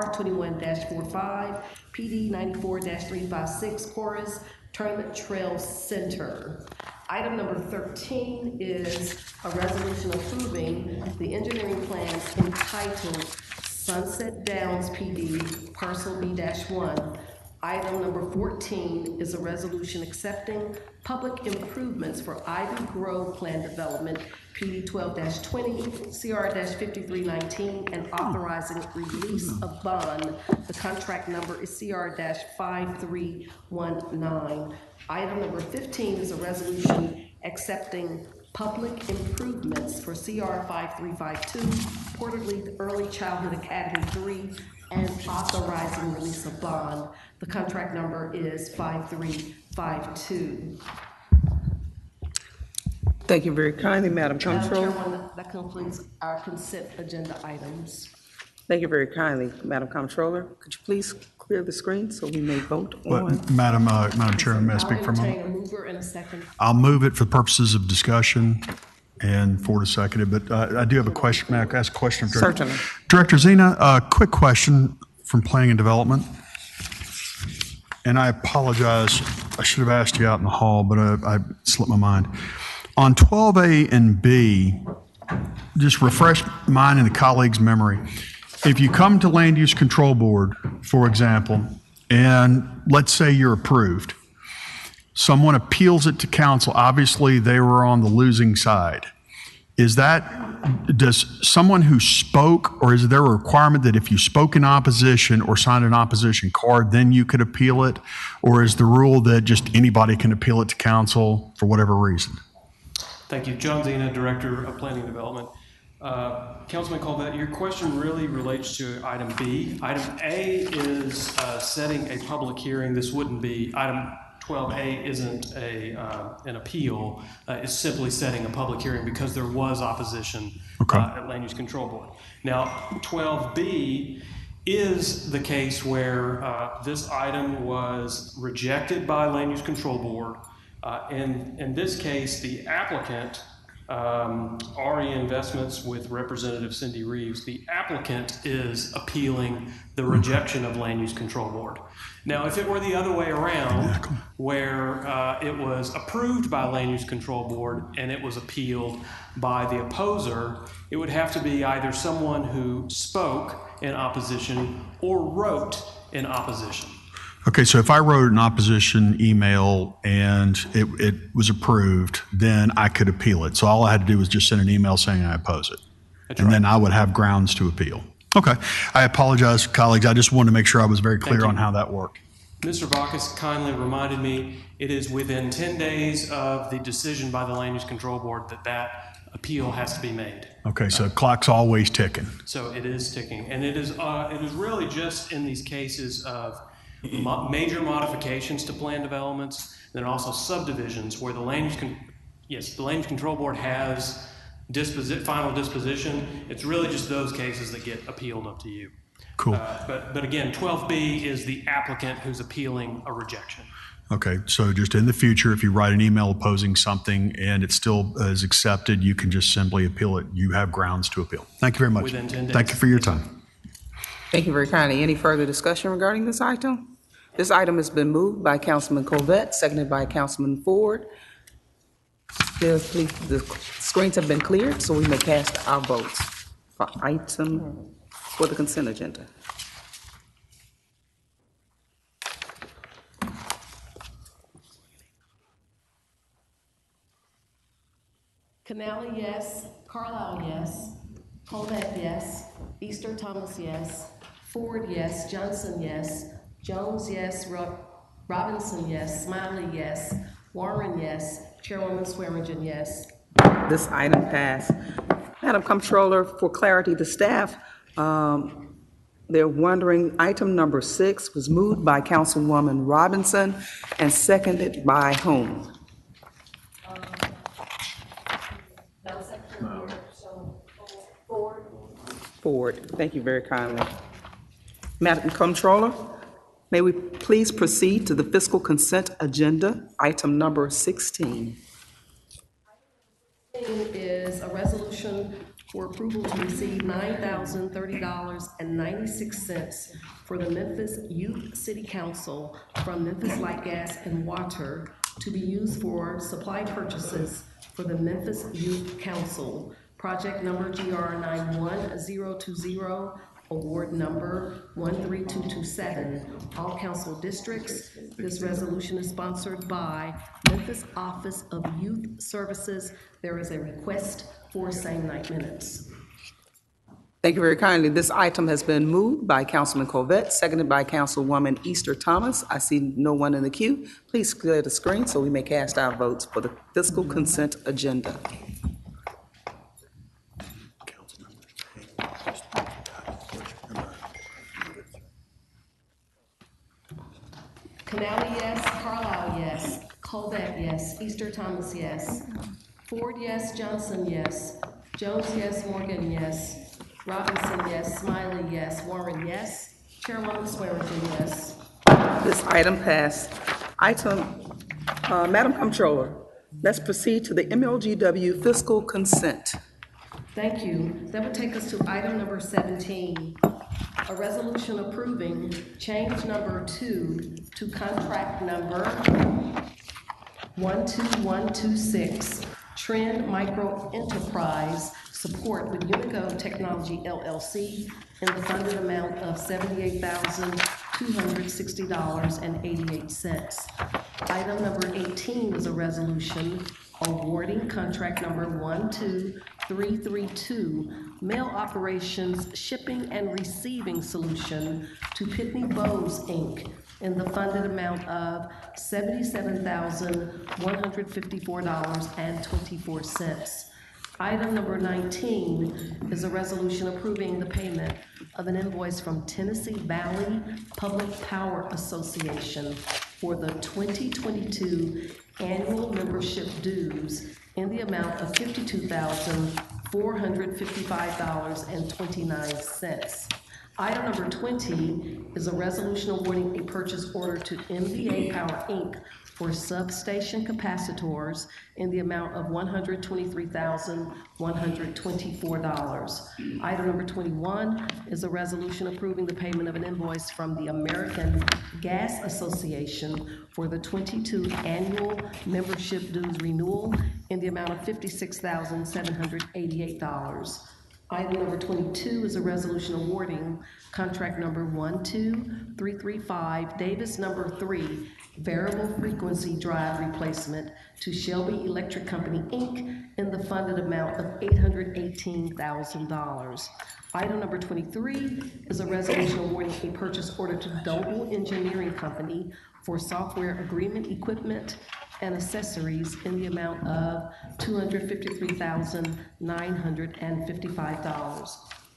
21-45, PD 94-356, Chorus Tournament Trail Center. Item number 13 is a resolution approving the engineering plans entitled Sunset Downs PD Parcel B-1. Item number 14 is a resolution accepting public improvements for Ivy Grove Plan Development, PD 12-20, CR-5319, and authorizing release of bond. The contract number is CR-5319. Item number 15 is a resolution accepting public improvements for CR 5352, Porterley Early Childhood Academy 3, and authorizing release of bond. The contract number is 5352. Thank you very kindly, Madam Comptroller. Chairwoman, that concludes our consent agenda items. Thank you very kindly, Madam Comptroller. Could you please clear the screen so we may vote on? Madam Chairman, may I speak for a moment? I'll entertain a mover in a second. I'll move it for purposes of discussion and Ford is seconded, but I do have a question. May I ask a question of Director? Certainly. Director Zena, a quick question from Planning and Development. And I apologize, I should have asked you out in the hall, but I slipped my mind. On 12A and B, just refresh mine and the colleagues' memory. If you come to Land Use Control Board, for example, and let's say you're approved, someone appeals it to council, obviously they were on the losing side. Does someone who spoke, or is there a requirement that if you spoke in opposition or signed an opposition card, then you could appeal it? Or is the rule that just anybody can appeal it to council for whatever reason? Thank you. John Zena, Director of Planning and Development. Councilman Colbert, your question really relates to item B. Item A is setting a public hearing. This wouldn't be, item 12A isn't an appeal. It's simply setting a public hearing because there was opposition at Land Use Control Board. Now, 12B is the case where this item was rejected by Land Use Control Board. In this case, the applicant, RE Investments with Representative Cindy Reeves, the applicant is appealing the rejection of Land Use Control Board. Now, if it were the other way around, where it was approved by Land Use Control Board and it was appealed by the opposer, it would have to be either someone who spoke in opposition or wrote in opposition. Okay, so if I wrote an opposition email and it was approved, then I could appeal it. So all I had to do was just send an email saying I oppose it. That's and right. then I would have grounds to appeal. Okay, I apologize, colleagues. I just wanted to make sure I was very clear on how that worked. Mr. Bacchus kindly reminded me it is within 10 days of the decision by the Land Use Control Board that appeal has to be made. Okay, so clock's always ticking. So it is ticking. And it is really just in these cases of major modifications to plan developments, and then also subdivisions where the Land Use Control Board has final disposition. It's really just those cases that get appealed up to you. Cool. But again, 12B is the applicant who's appealing a rejection. Okay, so just in the future, if you write an email opposing something and it still is accepted, you can just simply appeal it. You have grounds to appeal. Thank you very much. Within 10 days. Thank you for your time. Thank you very kindly. Any further discussion regarding this item? This item has been moved by Councilman Colbert, seconded by Councilman Ford. The screens have been cleared, so we may cast our votes for the consent agenda. Canale, yes. Carlisle, yes. Colbert, yes. Easter Thomas, yes. Ford, yes. Johnson, yes. Jones, yes. Robinson, yes. Smiley, yes. Warren, yes. Chairwoman Swearingen, yes. This item passed. Madam Comptroller, for clarity, the staff, they're wondering, item number 6 was moved by Councilwoman Robinson and seconded by whom? Ford. Thank you very kindly. Madam Comptroller, may we please proceed to the fiscal consent agenda, item number 16. Is a resolution for approval to receive $9,030.96 for the Memphis Youth City Council from Memphis Light Gas and Water to be used for supply purchases for the Memphis Youth Council. Project number GR 91020, award number 13227, all council districts. This resolution is sponsored by Memphis Office of Youth Services. There is a request for same night minutes. Thank you very kindly. This item has been moved by Councilman Colvette, seconded by Councilwoman Easter Thomas. I see no one in the queue. Please clear the screen so we may cast our votes for the fiscal consent agenda. Canali, yes. Carlisle, yes. Colvette, yes. Easter Thomas, yes. Ford, yes. Johnson, yes. Jones, yes. Morgan, yes. Robinson, yes. Smiley, yes. Warren, yes. Chairwoman Swearengin, yes. This item passed. Madam Comptroller, let's proceed to the MLGW fiscal consent. Thank you. That would take us to item number 17, a resolution approving change number 2 to contract number 12126, Trend Micro Enterprise Support with Unico Technology LLC in the funded amount of $78,260.88. Item number 18 is a resolution awarding contract number 12332, Mail Operations Shipping and Receiving Solution to Pitney Bowes, Inc., in the funded amount of $77,154.24. Item number 19 is a resolution approving the payment of an invoice from Tennessee Valley Public Power Association for the 2022 annual membership dues in the amount of $52,455.29. Item number 20 is a resolution awarding a purchase order to MVA Power, Inc. for substation capacitors in the amount of $123,124. Item number 21 is a resolution approving the payment of an invoice from the American Gas Association for the 22 annual membership dues renewal in the amount of $56,788. Item number 22 is a resolution awarding contract number 12335, Davis number 3, variable frequency drive replacement to Shelby Electric Company, Inc. in the funded amount of $818,000. Item number 23 is a resolution awarding a purchase order to Doble Engineering Company for software agreement equipment and accessories in the amount of $253,955.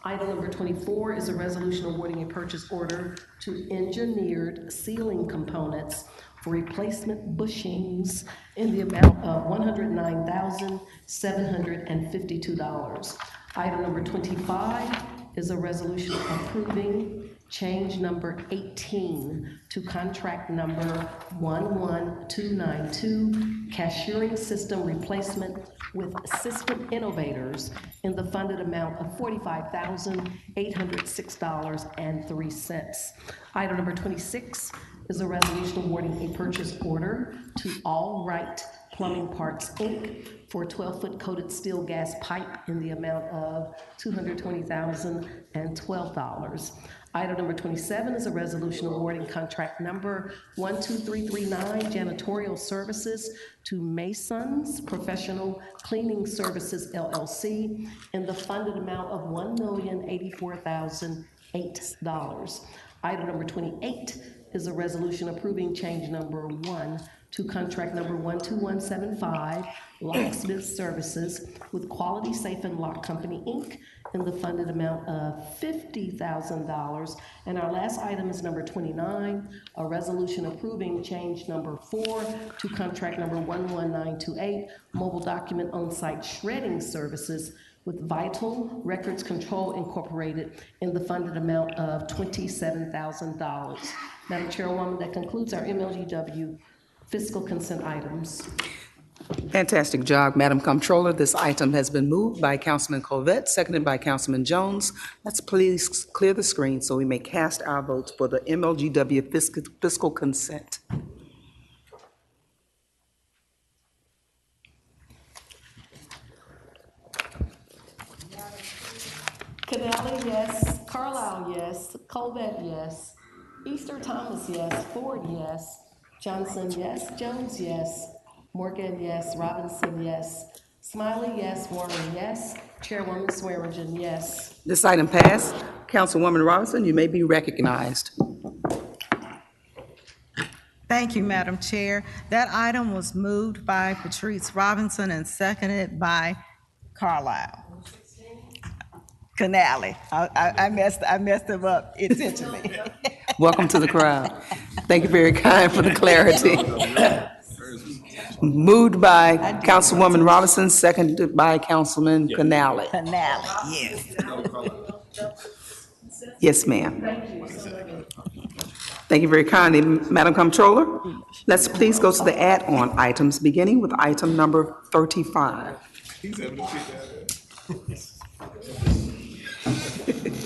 Item number 24 is a resolution awarding a purchase order to Engineered Ceiling Components for replacement bushings in the amount of $109,752. Item number 25 is a resolution approving change number 18 to contract number 11292, cashiering system replacement with System Innovators in the funded amount of $45,806.03. Item number 26 is a resolution awarding a purchase order to All Right Plumbing Parts, Inc. for 12-foot coated steel gas pipe in the amount of $220,012. Item number 27 is a resolution awarding contract number 12339, janitorial services to Masons Professional Cleaning Services LLC in the funded amount of $1,084,008. Item number 28 is a resolution approving change number 1 to contract number 12175, Locksmith Services with Quality Safe and Lock Company, Inc. in the funded amount of $50,000. And our last item is number 29, a resolution approving change number 4 to contract number 11928, Mobile Document On-Site Shredding Services with Vital Records Control Incorporated in the funded amount of $27,000. Madam Chairwoman, that concludes our MLGW fiscal consent items. Fantastic job, Madam Comptroller. This item has been moved by Councilman Colvette, seconded by Councilman Jones. Let's please clear the screen so we may cast our votes for the MLGW fiscal consent. Canali, yes. Carlisle, yes. Colvette, yes. Easter Thomas, yes. Ford, yes. Johnson, yes. Jones, yes. Morgan, yes. Robinson, yes. Smiley, yes. Warren, yes. Chairwoman Swearingen, yes. This item passed. Councilwoman Robinson, you may be recognized. Thank you, Madam Chair. That item was moved by Patrice Robinson and seconded by Carlisle. Canali. I messed him up intentionally. Welcome to the crowd. Thank you very kind for the clarity. Moved by Councilwoman Robinson, seconded by Councilman Canali. Canali, yes. Yes, ma'am. Thank you very kindly, Madam Comptroller. Let's please go to the add-on items, beginning with item number 35.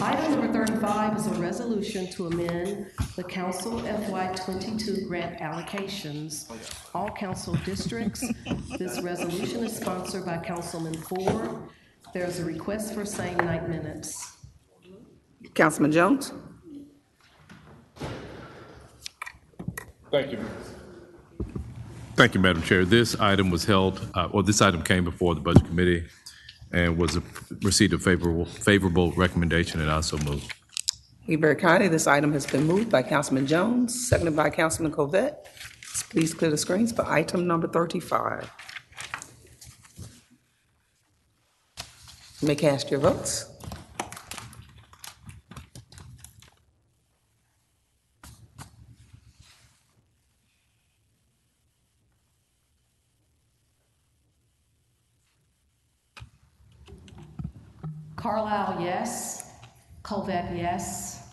Item number 35 is a resolution to amend the council FY '22 grant allocations. All council districts. This resolution is sponsored by Councilman Ford. There is a request for same night minutes. Councilman Jones? Thank you. Thank you, Madam Chair. This item was held, this item came before the Budget Committee and received a favorable recommendation, and I so move. Thank you very kindly. This item has been moved by Councilman Jones, seconded by Councilman Colvette. Please clear the screens for item number 35. You may cast your votes. Carlisle, yes. Colvette, yes.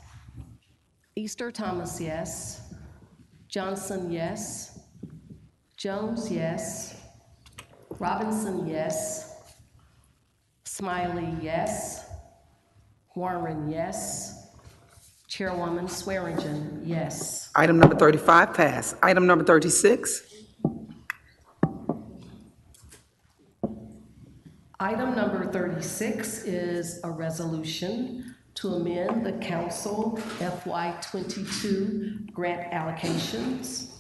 Easter Thomas, yes. Johnson, yes. Jones, yes. Robinson, yes. Smiley, yes. Warren, yes. Chairwoman Swearingen, yes. Item number 35 passed. Item number 36. Item number 36 is a resolution to amend the council FY '22 grant allocations,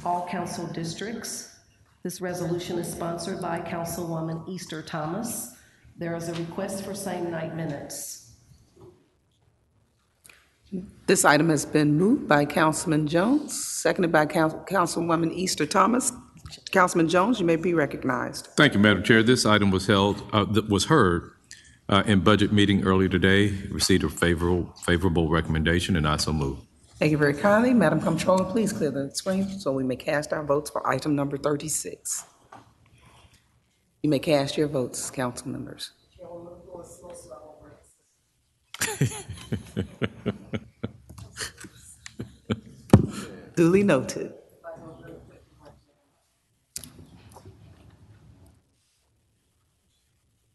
all council districts. This resolution is sponsored by Councilwoman Easter Thomas. There is a request for same night minutes. This item has been moved by Councilman Jones, seconded by Councilwoman Easter Thomas. Councilman Jones, you may be recognized. Thank you, Madam Chair. This item was heard in budget meeting earlier today, received a favorable recommendation, and I so move. Thank you very kindly. Madam Comptroller, please clear the screen so we may cast our votes for item number 36. You may cast your votes, council members. Duly noted.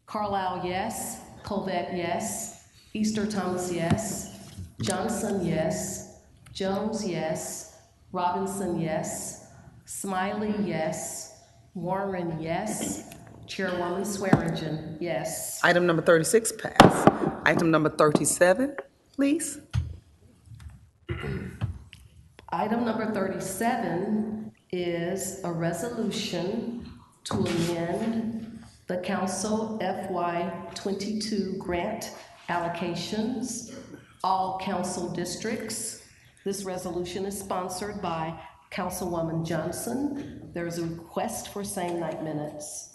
Carlisle, yes. Colvette, yes. Easter Thomas, yes. Johnson, yes. Jones, yes. Robinson, yes. Smiley, yes. Warren, yes. Chairwoman Swearingen, yes. Item number 36 passed. Item number 37, please. Item number 37 is a resolution to amend the council FY '22 grant allocations, all council districts. This resolution is sponsored by Councilwoman Johnson. There is a request for same night minutes.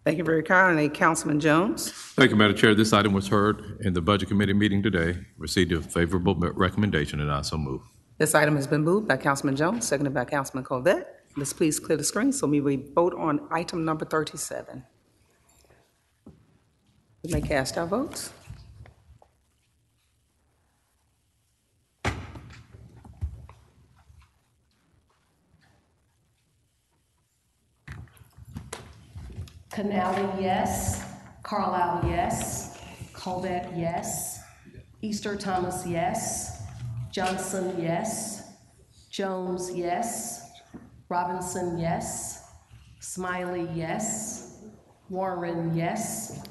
Thank you very kindly, Councilman Jones. Thank you, Madam Chair. This item was heard in the Budget Committee meeting today, received a favorable recommendation, and I so move. This item has been moved by Councilman Jones, seconded by Councilman Colvette. Let's please clear the screen so we vote on item number 37. We may cast our votes. Canali, yes. Carlisle, yes. Colvett, yes. Easter Thomas, yes. Johnson, yes. Jones, yes. Robinson, yes. Smiley, yes. Warren, yes.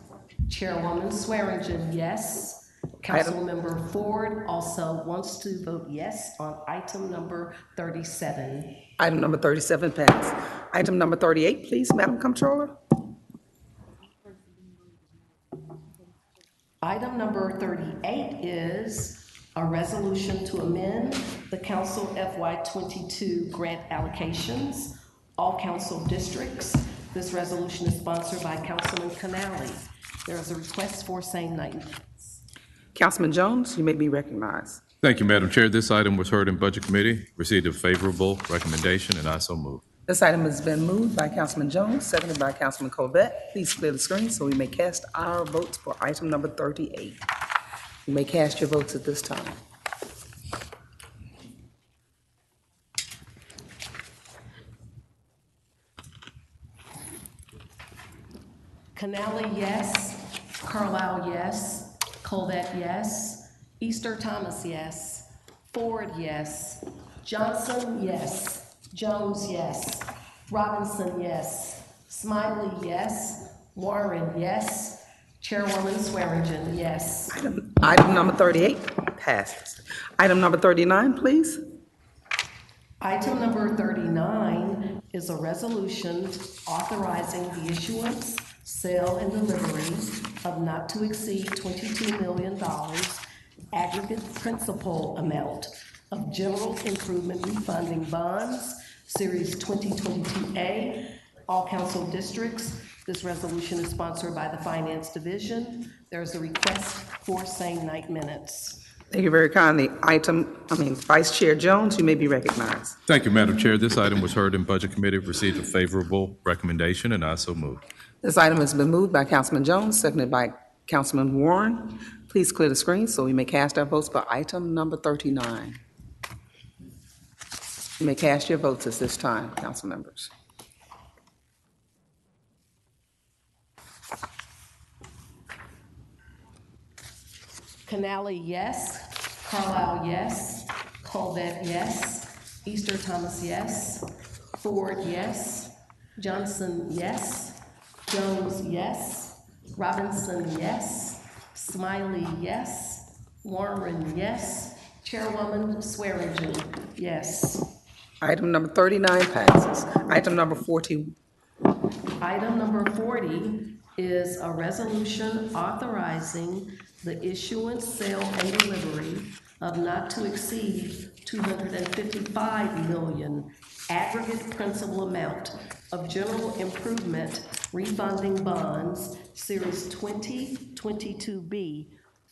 Chairwoman Swearingen, yes. Councilmember Ford also wants to vote yes on item number 37. Item number 37 passed. Item number 38, please, Madam Comptroller. Item number 38 is a resolution to amend the council FY '22 grant allocations, all council districts. This resolution is sponsored by Councilman Canali. There is a request for same night. Councilman Jones, you may be recognized. Thank you, Madam Chair. This item was heard in Budget Committee, received a favorable recommendation, and I so move. This item has been moved by Councilman Jones, seconded by Councilman Colvett. Please clear the screen so we may cast our votes for item number 38. You may cast your votes at this time. Canali, yes. Carlisle, yes. Colvett, yes. Easter Thomas, yes. Ford, yes. Johnson, yes. Jones, yes. Robinson, yes. Smiley, yes. Warren, yes. Chairwoman Swearingen, yes. Item number 38 passes. Item number 39, please. Item number 39 is a resolution authorizing the issuance, sale, and delivery of not to exceed $22 million aggregate principal amount of general improvement refunding bonds, Series 2022A, all council districts. This resolution is sponsored by the Finance Division. There is a request for same night minutes. Thank you very kindly. Vice Chair Jones, you may be recognized. Thank you, Madam Chair. This item was heard in Budget Committee, received a favorable recommendation, and I so move. This item has been moved by Councilman Jones, seconded by Councilman Warren. Please clear the screen so we may cast our votes for item number 39. You may cast your votes at this time, council members. Canali, yes. Carlisle, yes. Colvett, yes. Easter Thomas, yes. Ford, yes. Johnson, yes. Jones, yes. Robinson, yes. Smiley, yes. Warren, yes. Chairwoman Swearingen, yes. Item number 39 passes. Item number 40. Item number 40 is a resolution authorizing the issuance, sale, and delivery of not to exceed $255 million aggregate principal amount of general improvement refunding bonds, Series 2022B,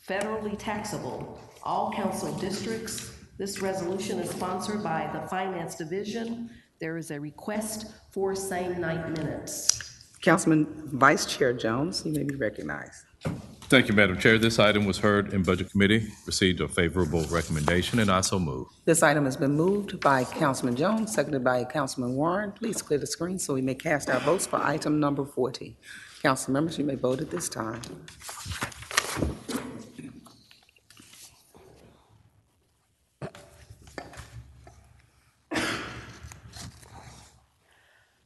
federally taxable, all council districts. This resolution is sponsored by the Finance Division. There is a request for same night minutes. Councilman Vice Chair Jones, you may be recognized. Thank you, Madam Chair. This item was heard in Budget Committee, received a favorable recommendation, and I so move. This item has been moved by Councilman Jones, seconded by Councilman Warren. Please clear the screen so we may cast our votes for item number 40. Council members, you may vote at this time.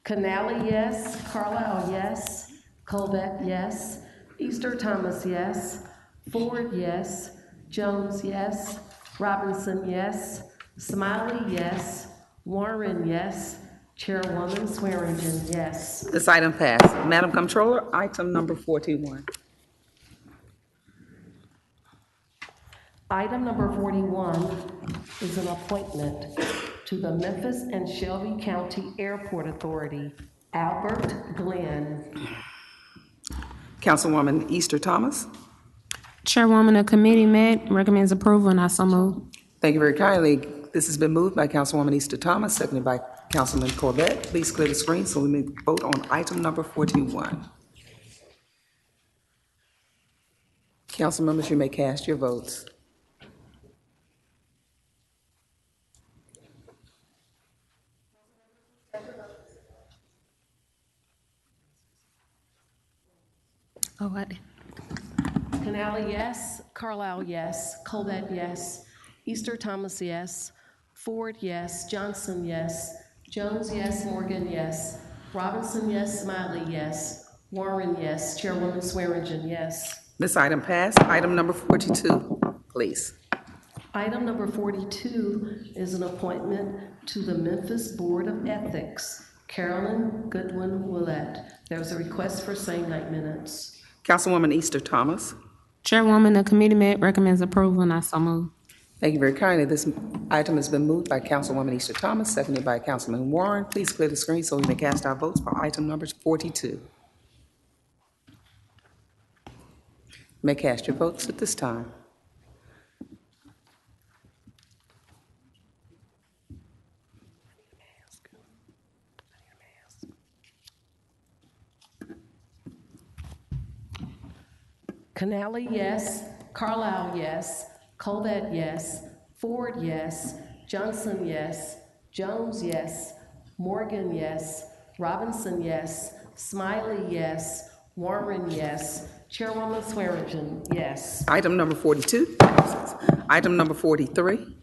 Canali, yes. Carlisle, yes. Colvett, yes. Easter Thomas, yes. Ford, yes. Jones, yes. Robinson, yes. Smiley, yes. Warren, yes. Chairwoman Swearingen, yes. This item passed. Madam Comptroller, item number 41. Item number 41 is an appointment to the Memphis and Shelby County Airport Authority, Albert Glenn. Councilwoman Easter Thomas. Chairwoman, the committee met, recommends approval, and I so move. Thank you very kindly. This has been moved by Councilwoman Easter Thomas, seconded by Councilman Corbett. Please clear the screen so we may vote on item number 41. Council members, you may cast your votes. Oh, I did. Canali, yes. Carlisle, yes. Colvett, yes. Easter Thomas, yes. Ford, yes. Johnson, yes. Jones, yes. Morgan, yes. Robinson, yes. Smiley, yes. Warren, yes. Chairwoman Swearingen, yes. This item passed. Item number 42, please. Item number 42 is an appointment to the Memphis Board of Ethics. Carolyn Goodwin Willett. There's a request for same night minutes. Councilwoman Easter Thomas. Chairwoman, the committee met recommends approval, and I so move. Thank you very kindly. This item has been moved by Councilwoman Easter Thomas, seconded by Councilman Warren. Please clear the screen so we may cast our votes for item number 42. You may cast your votes at this time. Canali, yes. Carlisle, yes. Colvett, yes. Ford, yes. Johnson, yes. Jones, yes. Morgan, yes. Robinson, yes. Smiley, yes. Warren, yes. Chairwoman Swearingen, yes. Item number 42 passes. Item number 43.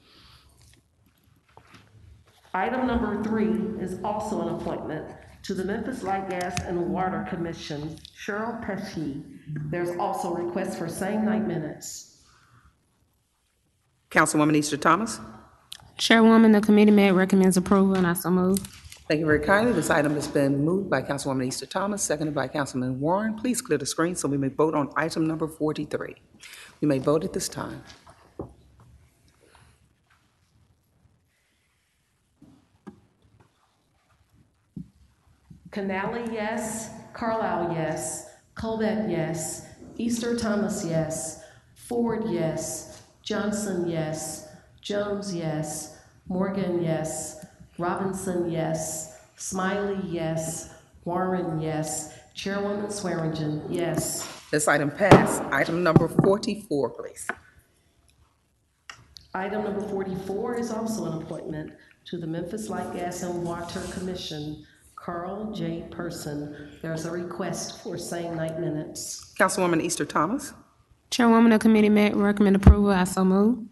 Item number 3 is also an appointment to the Memphis Light, Gas, and Water Commission, Cheryl Pesci. There's also a request for same night minutes. Councilwoman Easter Thomas. Chairwoman, the committee met recommends approval, and I so move. Thank you very kindly. This item has been moved by Councilwoman Easter Thomas, seconded by Councilman Warren. Please clear the screen so we may vote on item number 43. You may vote at this time. Canali, yes. Carlisle, yes. Colvett, yes. Easter Thomas, yes. Ford, yes. Johnson, yes. Jones, yes. Morgan, yes. Robinson, yes. Smiley, yes. Warren, yes. Chairwoman Swearingen, yes. This item passed. Item number 44, please. Item number 44 is also an appointment to the Memphis Light, Gas, and Water Commission, Carl J. Person. There's a request for same night minutes. Councilwoman Easter Thomas. Chairwoman, the committee met recommend approval, I so move.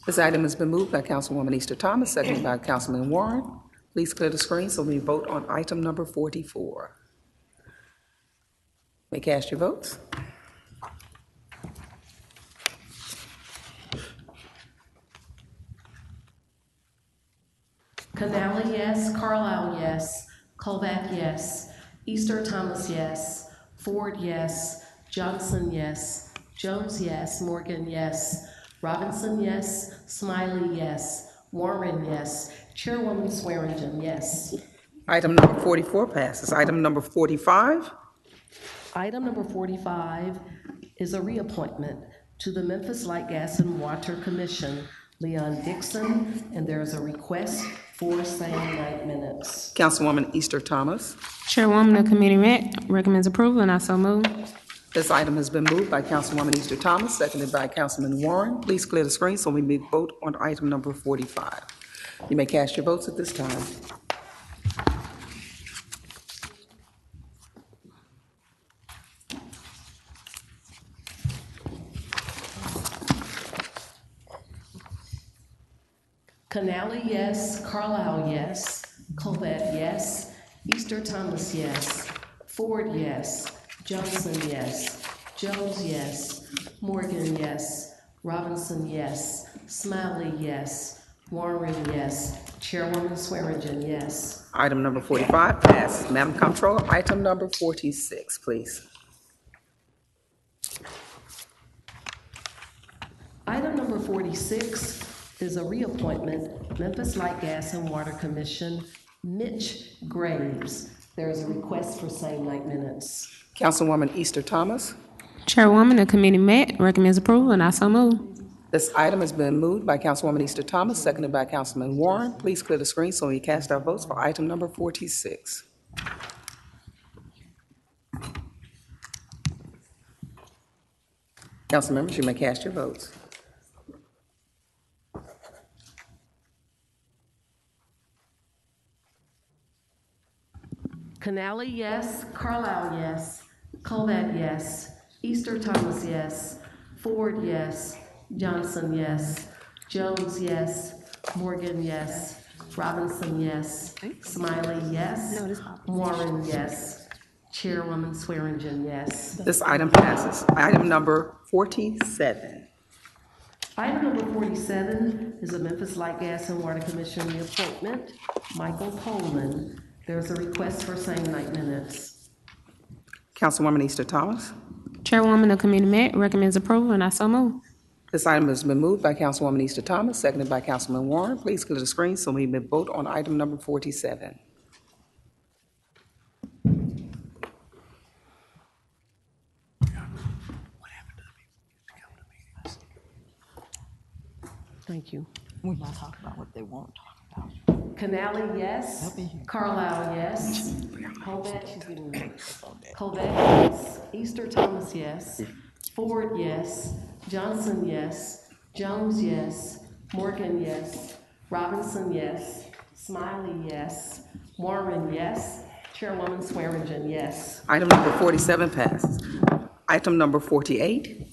This item has been moved by Councilwoman Easter Thomas, seconded by Councilman Warren. Please clear the screen so we vote on item number 44. May cast your votes. Canali, yes. Carlisle, yes. Colvett, yes. Easter Thomas, yes. Ford, yes. Johnson, yes. Jones, yes. Morgan, yes. Robinson, yes. Smiley, yes. Warren, yes. Chairwoman Swearingen, yes. Item number 44 passes. Item number 45. Item number 45 is a reappointment to the Memphis Light, Gas, and Water Commission, Leon Dixon, and there is a request for same night minutes. Councilwoman Easter Thomas. Chairwoman, the committee met recommends approval, and I so move. This item has been moved by Councilwoman Easter Thomas, seconded by Councilman Warren. Please clear the screen so we may vote on item number 45. You may cast your votes at this time. Canali, yes. Carlisle, yes. Colvett, yes. Easter Thomas, yes. Ford, yes. Johnson, yes. Jones, yes. Morgan, yes. Robinson, yes. Smiley, yes. Warren, yes. Chairwoman Swearingen, yes. Item number 45 passes. Madam Comptroller, item number 46, please. Item number 46 is a reappointment, Memphis Light, Gas, and Water Commission, Mitch Graves. There is a request for same night minutes. Councilwoman Easter Thomas. Chairwoman, the committee met recommends approval, and I so move. This item has been moved by Councilwoman Easter Thomas, seconded by Councilman Warren. Please clear the screen so we cast our votes for item number 46. Council members, you may cast your votes. Canali, yes. Carlisle, yes. Colvett, yes. Easter Thomas, yes. Ford, yes. Johnson, yes. Jones, yes. Morgan, yes. Robinson, yes. Smiley, yes. Warren, yes. Chairwoman Swearingen, yes. This item passes. Item number 47. Item number 47 is a Memphis Light Gas and Water Commission reappointment, Michael Coleman. There's a request for same night minutes. Councilwoman Easter Thomas. Chairwoman of Committee Met recommends approval, and I so move. This item has been moved by Councilwoman Easter Thomas, seconded by Councilman Warren. Please clear the screen so we may vote on item number 47. Thank you. We're not talking about what they won't talk about. Canali, yes. Carlisle, yes. Colvett, she's getting ready. Colvett, yes. Easter Thomas, yes. Ford, yes. Johnson, yes. Jones, yes. Morgan, yes. Robinson, yes. Smiley, yes. Warren, yes. Chairwoman Swearingen, yes. Item number 47 passes. Item number 48.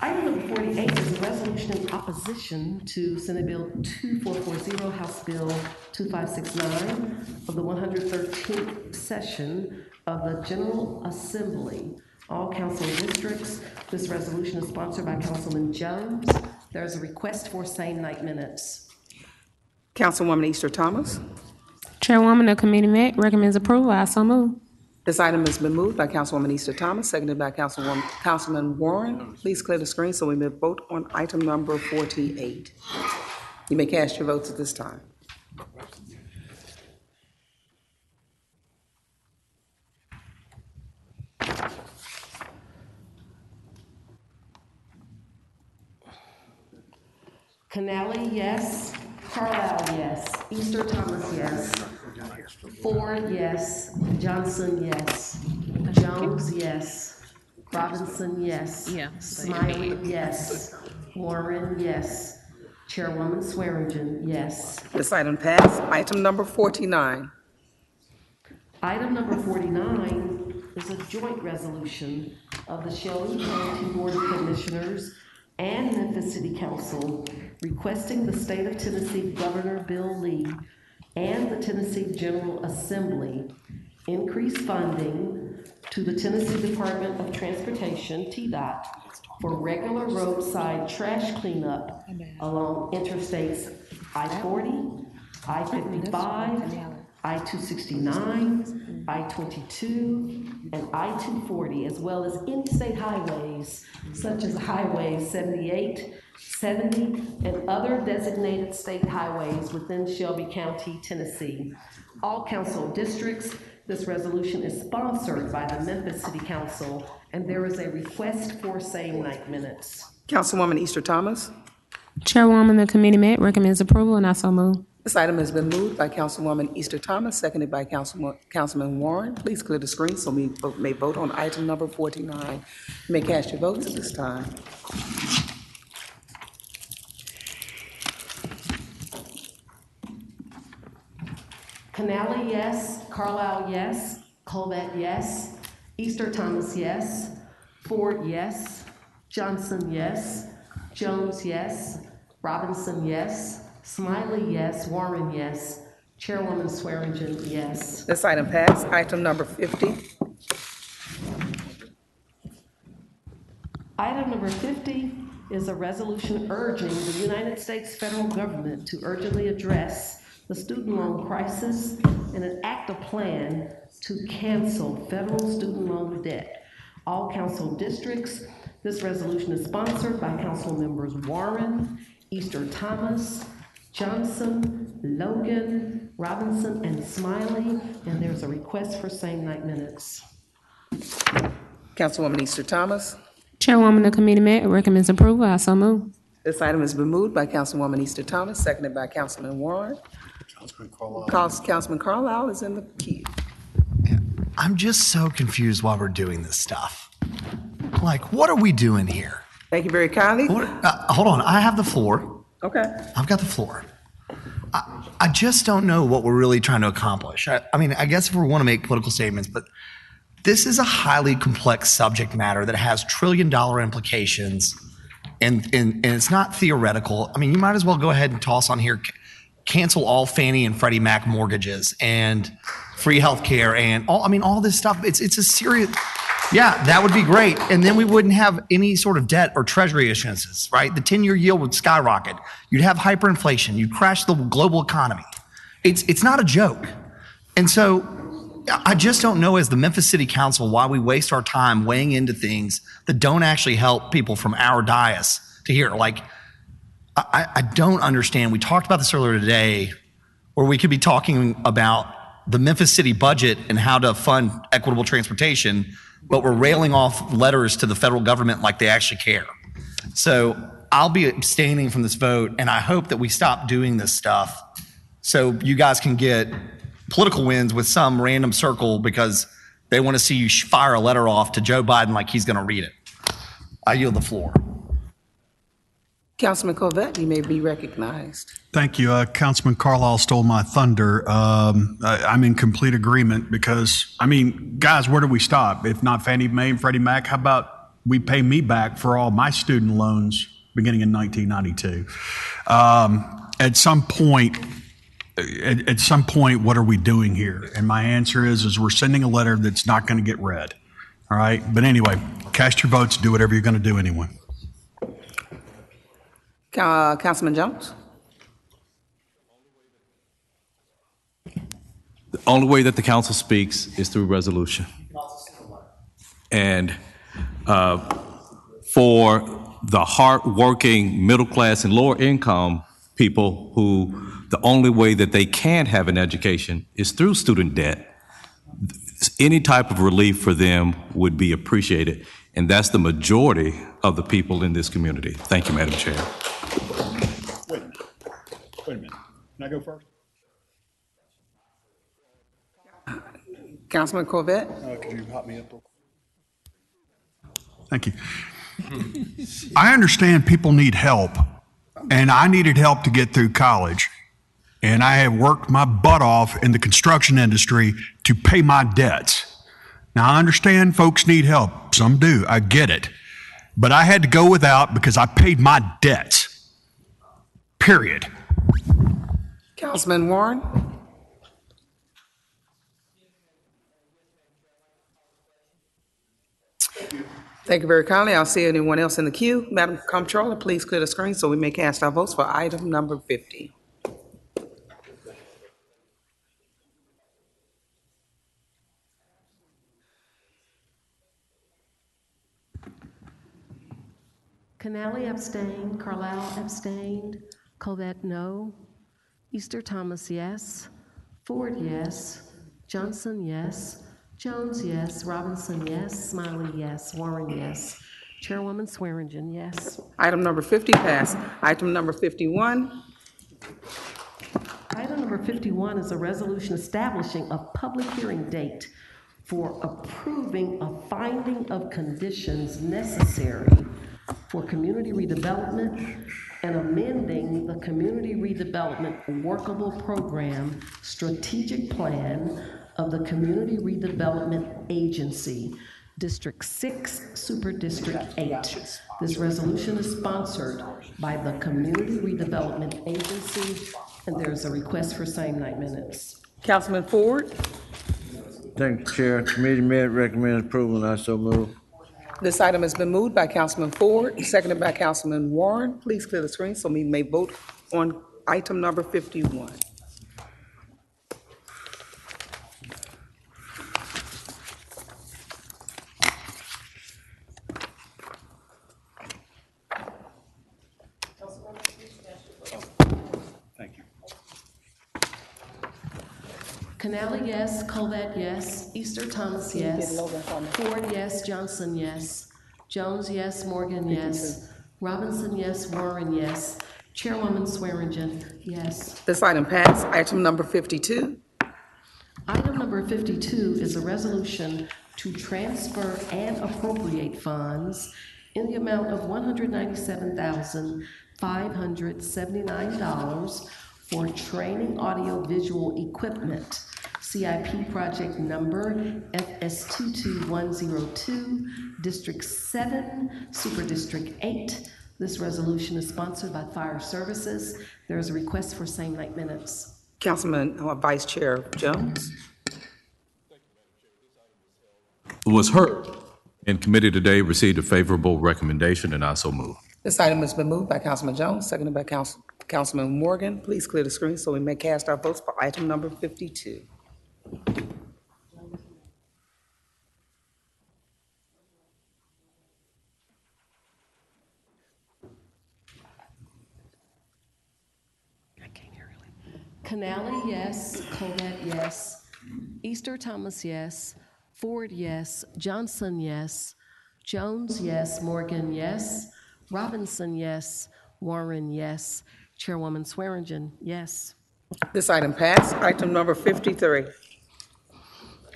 Item number 48 is a resolution in opposition to Senate Bill 2440, House Bill 2569 of the 113th session of the General Assembly. All council districts. This resolution is sponsored by Councilman Jones. There is a request for same night minutes. Councilwoman Easter Thomas. Chairwoman of Committee Met recommends approval, I so move. This item has been moved by Councilwoman Easter Thomas, seconded by Councilman Warren. Please clear the screen so we may vote on item number 48. You may cast your votes at this time. Canali, yes. Carlisle, yes. Easter Thomas, yes. Ford, yes. Johnson, yes. Jones, yes. Robinson, yes. Smiley, yes. Warren, yes. Chairwoman Swearingen, yes. This item passed. Item number 49. Item number 49 is a joint resolution of the Shelby County Board of Commissioners and Memphis City Council requesting the State of Tennessee Governor Bill Lee and the Tennessee General Assembly increase funding to the Tennessee Department of Transportation, TDOT, for regular roadside trash cleanup along interstates I-40, I-55, I-269, I-22, and I-240, as well as any state highways such as Highway 78, 70, and other designated state highways within Shelby County, Tennessee. All council districts. This resolution is sponsored by the Memphis City Council, and there is a request for same night minutes. Councilwoman Easter Thomas. Chairwoman of Committee Met recommends approval, and I so move. This item has been moved by Councilwoman Easter Thomas, seconded by Councilman Warren. Please clear the screen so we may vote on item number 49. You may cast your votes at this time. Canali, yes. Carlisle, yes. Colvett, yes. Easter Thomas, yes. Ford, yes. Johnson, yes. Jones, yes. Robinson, yes. Smiley, yes. Warren, yes. Chairwoman Swearingen, yes. This item passed. Item number 50. Item number 50 is a resolution urging the United States federal government to urgently address the student loan crisis and enact a plan to cancel federal student loan debt. All council districts. This resolution is sponsored by council members Warren, Easter Thomas, Johnson, Logan, Robinson, and Smiley, and there's a request for same night minutes. Councilwoman Easter Thomas. Chairwoman of Committee Met recommends approval, I so move. This item has been moved by Councilwoman Easter Thomas, seconded by Councilman Warren. Councilman Carlisle is in the queue. I'm just so confused why we're doing this stuff. Like, what are we doing here? Thank you very kindly. Hold on, I have the floor. Okay. I've got the floor. I just don't know what we're really trying to accomplish. I mean, I guess if we want to make political statements, but This is a highly complex subject matter that has trillion-dollar implications, and it's not theoretical. I mean, you might as well go ahead and toss on here, cancel all Fannie and Freddie Mac mortgages and free health care and all this stuff. It's a serious, yeah, that would be great. And then we wouldn't have any sort of debt or treasury issuances, right? The 10-year yield would skyrocket. You'd have hyperinflation. You'd crash the global economy. It's not a joke. And so I just don't know, as the Memphis City Council, why we waste our time weighing into things that don't actually help people from our dais to hear. Like, I don't understand. We talked about this earlier today, or we could be talking about the Memphis City budget and how to fund equitable transportation, but we're railing off letters to the federal government like they actually care. So I'll be abstaining from this vote, and I hope that we stop doing this stuff so you guys can get political wins with some random circle because they want to see you fire a letter off to Joe Biden like he's going to read it. I yield the floor. Councilman Covett, you may be recognized. Thank you. Councilman Carlisle stole my thunder. I'm in complete agreement because, I mean, guys, where do we stop? If not Fannie Mae and Freddie Mac, how about we pay me back for all my student loans beginning in 1992? At some point, what are we doing here? And my answer is we're sending a letter that's not going to get read. All right. But anyway, cast your votes. Do whatever you're going to do anyway. Councilman Jones? The only way that the council speaks is through resolution. And for the hardworking middle class and lower income people who the only way that they can have an education is through student debt, any type of relief for them would be appreciated. And that's the majority of the people in this community. Thank you, Madam Chair. Wait a minute. Can I go first? Councilman Covett? Could you hop me up? Thank you. I understand people need help, and I needed help to get through college. And I have worked my butt off in the construction industry to pay my debts. Now, I understand folks need help. Some do. I get it. But I had to go without because I paid my debts. Period. Councilman Warren? Thank you very kindly. I'll see anyone else in the queue. Madam Comptroller, please clear the screen so we may cast our votes for item number 50. Canali abstained, Carlisle abstained, Covett no, Easter Thomas yes, Ford yes, Johnson yes, Jones yes, Robinson yes, Smiley yes, Warren yes, Chairwoman Swearingen yes. Item number 50 passed. Item number 51. Item number 51 is a resolution establishing a public hearing date for approving a finding of conditions necessary for community redevelopment and amending the Community Redevelopment Workable Program Strategic Plan of the Community Redevelopment Agency, District 6, Super District 8. This resolution is sponsored by the Community Redevelopment Agency, and there's a request for same night minutes. Councilman Ford? Thank you, Chair. Committee met recommends approval, and I so move. This item has been moved by Councilman Ford, seconded by Councilman Warren. Please clear the screen so we may vote on item number 51. Thank you. Canali, yes. Covett, yes. Easter Thomas, yes. Ford, yes. Johnson, yes. Jones, yes. Morgan, yes. Robinson, yes. Warren, yes. Chairwoman Swearingen, yes. This item passed. Item number 52. Item number 52 is a resolution to transfer and appropriate funds in the amount of $197,579 for training audiovisual equipment, CIP project number FS22102, District 7, Super District 8. This resolution is sponsored by Fire Services. There is a request for same-night minutes. Councilman, Vice Chair Jones. Was heard in committee today, received a favorable recommendation, and I so move. This item has been moved by Councilman Jones, seconded by Councilman Morgan. Please clear the screen so we may cast our votes for item number 52. Canali, yes. Colvett, yes. Easter Thomas, yes. Ford, yes. Johnson, yes. Jones, yes. Morgan, yes. Robinson, yes. Warren, yes. Chairwoman Swearingen, yes. This item passed. Item number 53.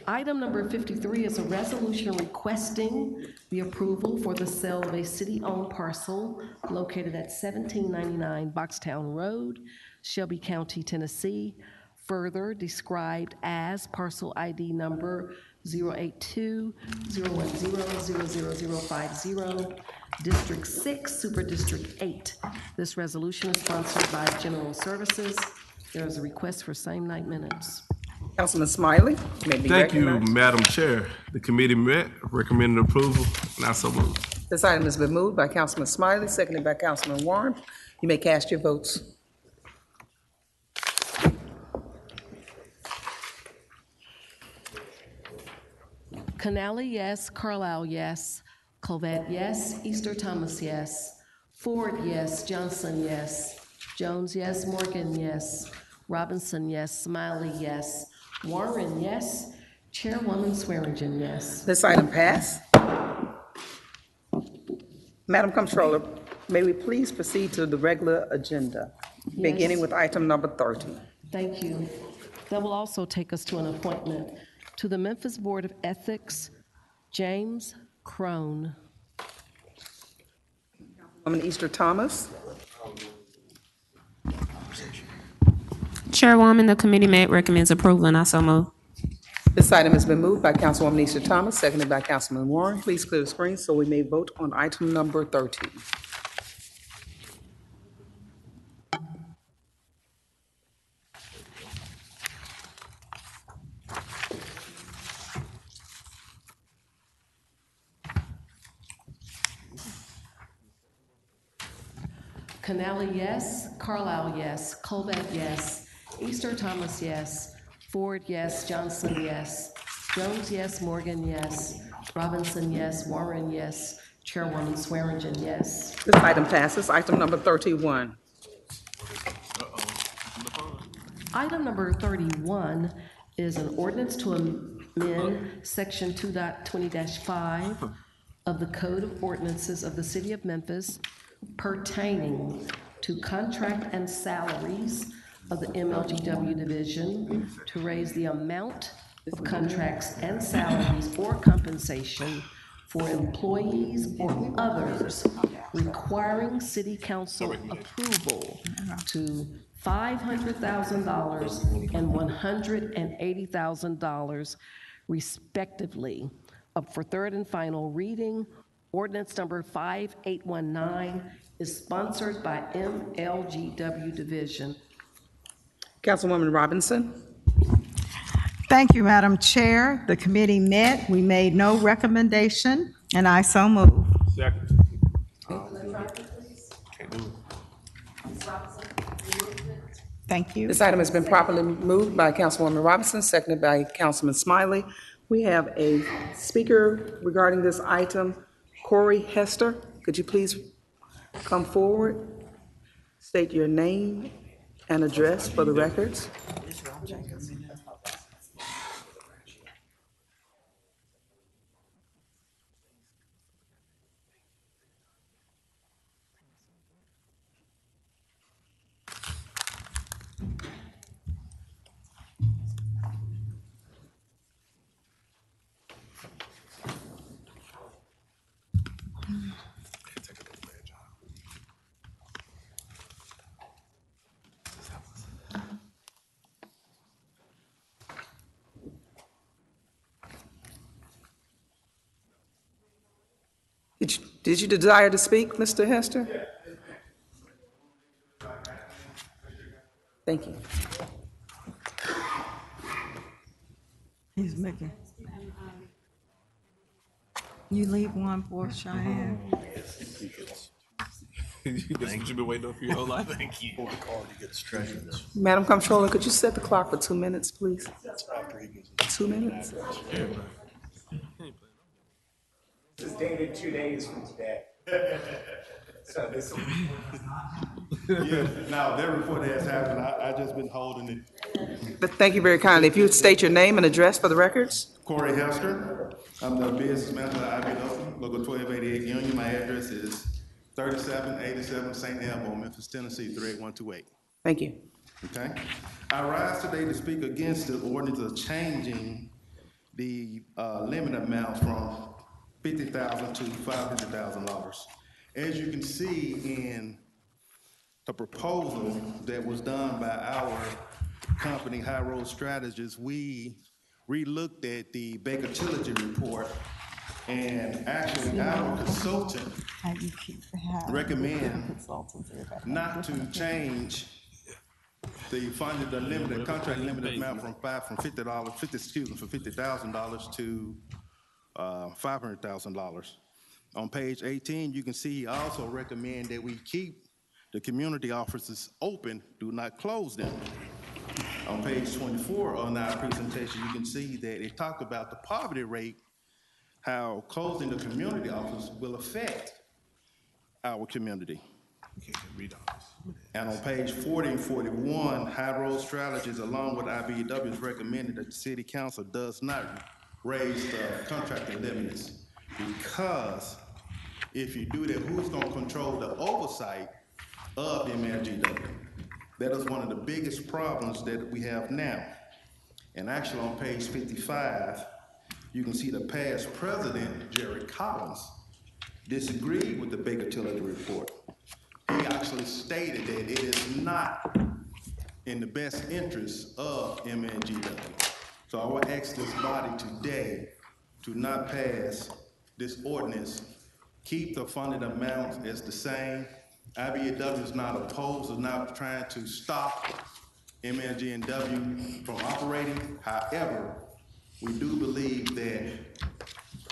Item number 53 is a resolution requesting the approval for the sale of a city-owned parcel located at 1799 Boxtown Road, Shelby County, Tennessee, further described as parcel ID number 082-010-00050, District 6, Super District 8. This resolution is sponsored by General Services. There is a request for same-night minutes. Councilman Smiley, you may be Thank you, recognized. Madam Chair. The committee met, recommended approval, and I so move. This item has been moved by Councilman Smiley, seconded by Councilman Warren. You may cast your votes. Canali, yes. Carlisle, yes. Colvett, yes. Easter Thomas, yes. Ford, yes. Johnson, yes. Jones, yes. Morgan, yes. Robinson, yes. Smiley, yes. Warren, yes. Chairwoman Swearingen, yes. This item passed. Madam Comptroller, may we please proceed to the regular agenda, beginning with item number 30. Thank you. That will also take us to an appointment to the Memphis Board of Ethics, James Crone. Councilwoman Easter Thomas. Chairwoman, the committee met, recommends approval, and I so move. This item has been moved by Councilwoman Easter Thomas, seconded by Councilman Warren. Please clear the screen so we may vote on item number 13. Canali, yes. Carlisle, yes. Colvett, yes. Easter Thomas, yes. Ford, yes. Johnson, yes. Jones, yes. Morgan, yes. Robinson, yes. Warren, yes. Chairwoman Swearingen, yes. This item passes. Item number 31. Item number 31 is an ordinance to amend Section 2.20-5 of the Code of Ordinances of the City of Memphis pertaining to contract and salaries of the MLGW Division to raise the amount of contracts and salaries or compensation for employees or others requiring city council approval to $500,000 and $180,000 respectively. Up for third and final reading, ordinance number 5819 is sponsored by MLGW Division. Councilwoman Robinson. Thank you, Madam Chair. The committee met, we made no recommendation, and I so move. Second. Thank you. This item has been properly moved by Councilwoman Robinson, seconded by Councilman Smiley. We have a speaker regarding this item, Corey Hester. Could you please come forward, state your name and address for the records? Did you desire to speak, Mr. Hester? Thank you. He's making. You leave one for Cheyenne. That's what you've been waiting on for your whole life. Thank you. Madam Comptroller, could you set the clock for 2 minutes, please? 2 minutes? This is dated 2 days from today. So this will be. Yeah, now that report has happened, I just been holding it. Thank you very kindly. If you would state your name and address for the records? Corey Hester, I'm the business manager at IBW, local 1288 Union. My address is 3787 St. Elmo, Memphis, Tennessee, 38128. Thank you. Okay. I rise today to speak against the ordinance of changing the limit amount from $50,000 to $500,000. As you can see in the proposal that was done by our company, High Road Strategies, we re-looked at the Baker Tillage report, and actually our consultant recommend not to change the contract limited amount from $50,000 to $500,000. On page 18, you can see he also recommend that we keep the community offices open, do not close them. On page 24 on our presentation, you can see that it talked about the poverty rate, how closing the community office will affect our community. And on page 40 and 41, High Road Strategies, along with IBEW, is recommended that the city council does not raise the contracting limits, because if you do that, who's gonna control the oversight of the MLGW? That is one of the biggest problems that we have now. And actually on page 55, you can see the past president, Jerry Collins, disagreed with the Baker Tillage report. He actually stated that it is not in the best interest of MNGW. So I will ask this body today to not pass this ordinance, keep the funded amounts as the same. IBEW is not opposed, is not trying to stop MNGW from operating. However, we do believe that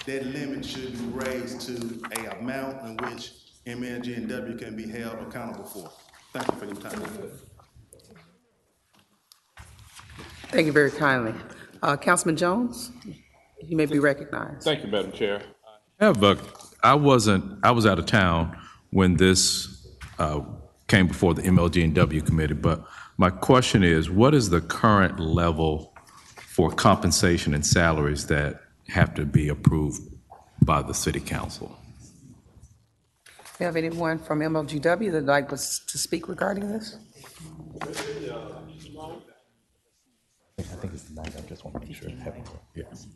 that limit should be raised to an amount in which MNGW can be held accountable for. Thank you for your time. Thank you very kindly. Councilman Jones, you may be recognized. Thank you, Madam Chair. I was out of town when this came before the MLG&W committee, but my question is, what is the current level for compensation and salaries that have to be approved by the city council? Do you have anyone from MLGW that'd like to speak regarding this? I think it's the night. I just want to make sure. Yes.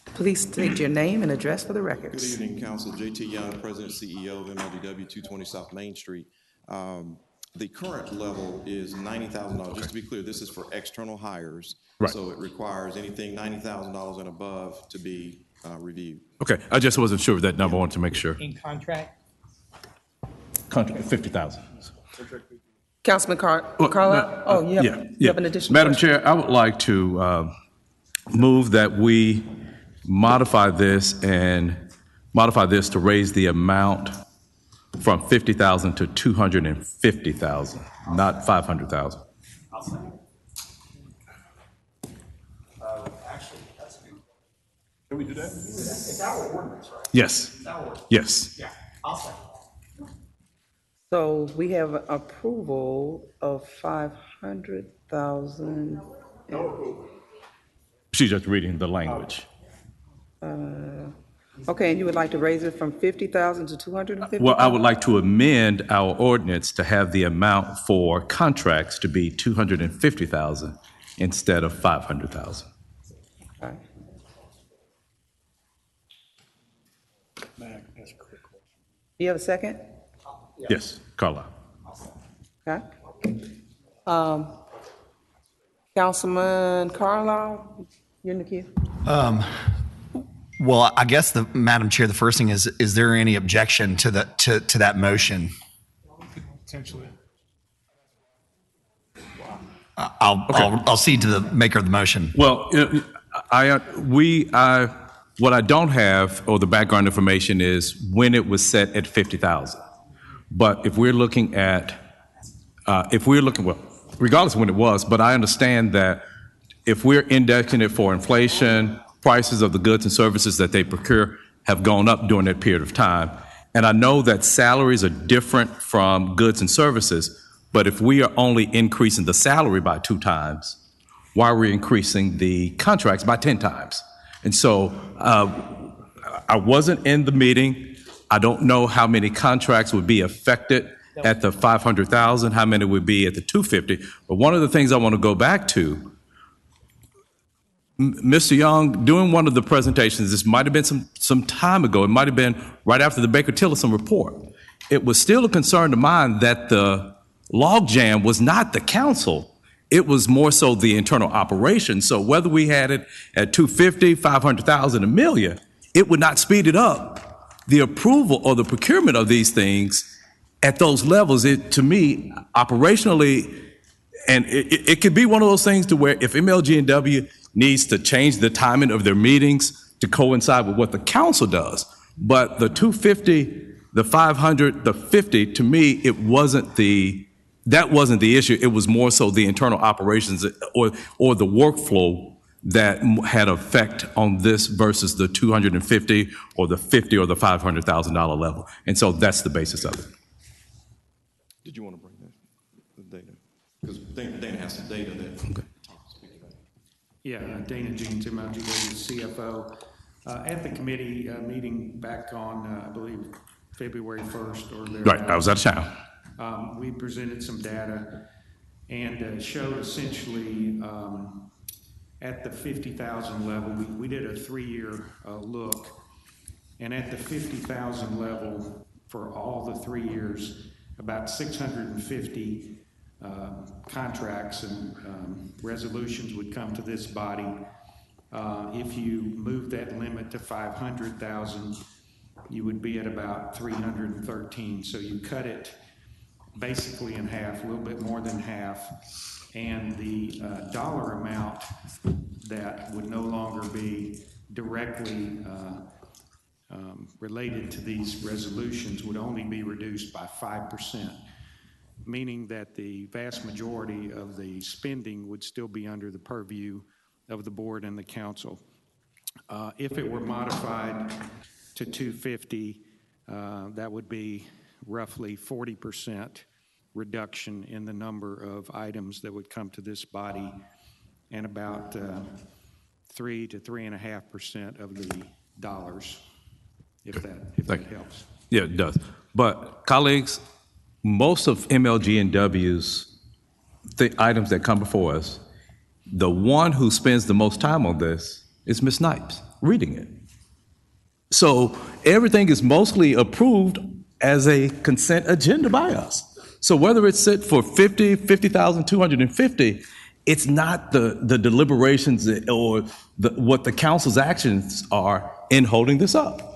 Please state your name and address for the record. Good evening, Council. J.T. Young, President, CEO of MLGW, 220 South Main Street. The current level is $90,000. Just to be clear, this is for external hires. Right. So it requires anything $90,000 and above to be reviewed. Okay, I just wasn't sure of that number. I wanted to make sure. In contract? Contract, 50,000. Councilman Carlisle? Oh, you have an additional Madam question? Chair, I would like to move that we modify this to raise the amount from 50,000 to 250,000, not 500,000. Actually, that's good. Can we do that? It's our ordinance, right? Yes. It's our ordinance. Yes. Yeah, I'll second. So we have approval of 500,000. No approval. She's just reading the language. Okay, and you would like to raise it from 50,000 to 250,000? Well, I would like to amend our ordinance to have the amount for contracts to be 250,000 instead of 500,000. Okay. Mac, that's a quick question. Do you have a second? Yes, Carla. Okay. Councilman Carlisle, you're in the queue. Well, I guess Madam Chair, the first thing is there any objection to that motion? Potentially. I'll cede to the maker of the motion. Well, what I don't have, or the background information, is when it was set at 50,000. But if we're looking, well, regardless of when it was, but I understand that if we're indexing it for inflation, prices of the goods and services that they procure have gone up during that period of time. And I know that salaries are different from goods and services, but if we are only increasing the salary by 2 times, why are we increasing the contracts by 10 times? And so I wasn't in the meeting. I don't know how many contracts would be affected at the 500,000, how many would be at the 250. But one of the things I want to go back to, Mr. Young, during one of the presentations, this might have been some time ago, it might have been right after the Baker-Tillerson report, it was still a concern of mine that the logjam was not the council, it was more so the internal operation. So whether we had it at 250, 500,000, a million, it would not speed it up. The approval or the procurement of these things at those levels, to me, operationally, and it could be one of those things to where if MLG&W needs to change the timing of their meetings to coincide with what the council does. But the 250, the 500, the 50, to me, that wasn't the issue. It was more so the internal operations or the workflow that had effect on this versus the 250 or the 50 or the $500,000 level. And so that's the basis of it. Did you want to bring the data? Because Dana has some data that. Okay. Yeah, Dana Jeans, MLGW CFO. At the committee meeting back on, I believe, February 1st or there. Right, I was out of town. We presented some data and showed essentially at the 50,000 level, we did a 3-year look, and at the 50,000 level for all the 3 years, about 650 contracts and resolutions would come to this body. If you move that limit to 500,000, you would be at about 313. So you cut it basically in half, a little bit more than half, and the dollar amount that would no longer be directly related to these resolutions would only be reduced by 5%. Meaning that the vast majority of the spending would still be under the purview of the board and the council. If it were modified to 250, that would be roughly 40% reduction in the number of items that would come to this body and about 3 to 3.5% of the dollars, if that helps. Yeah, it does. But colleagues, most of MLG&W's items that come before us, the one who spends the most time on this is Ms. Snipes, reading it. So everything is mostly approved as a consent agenda by us. So whether it's set for 50,250, it's not the deliberations or what the council's actions are in holding this up.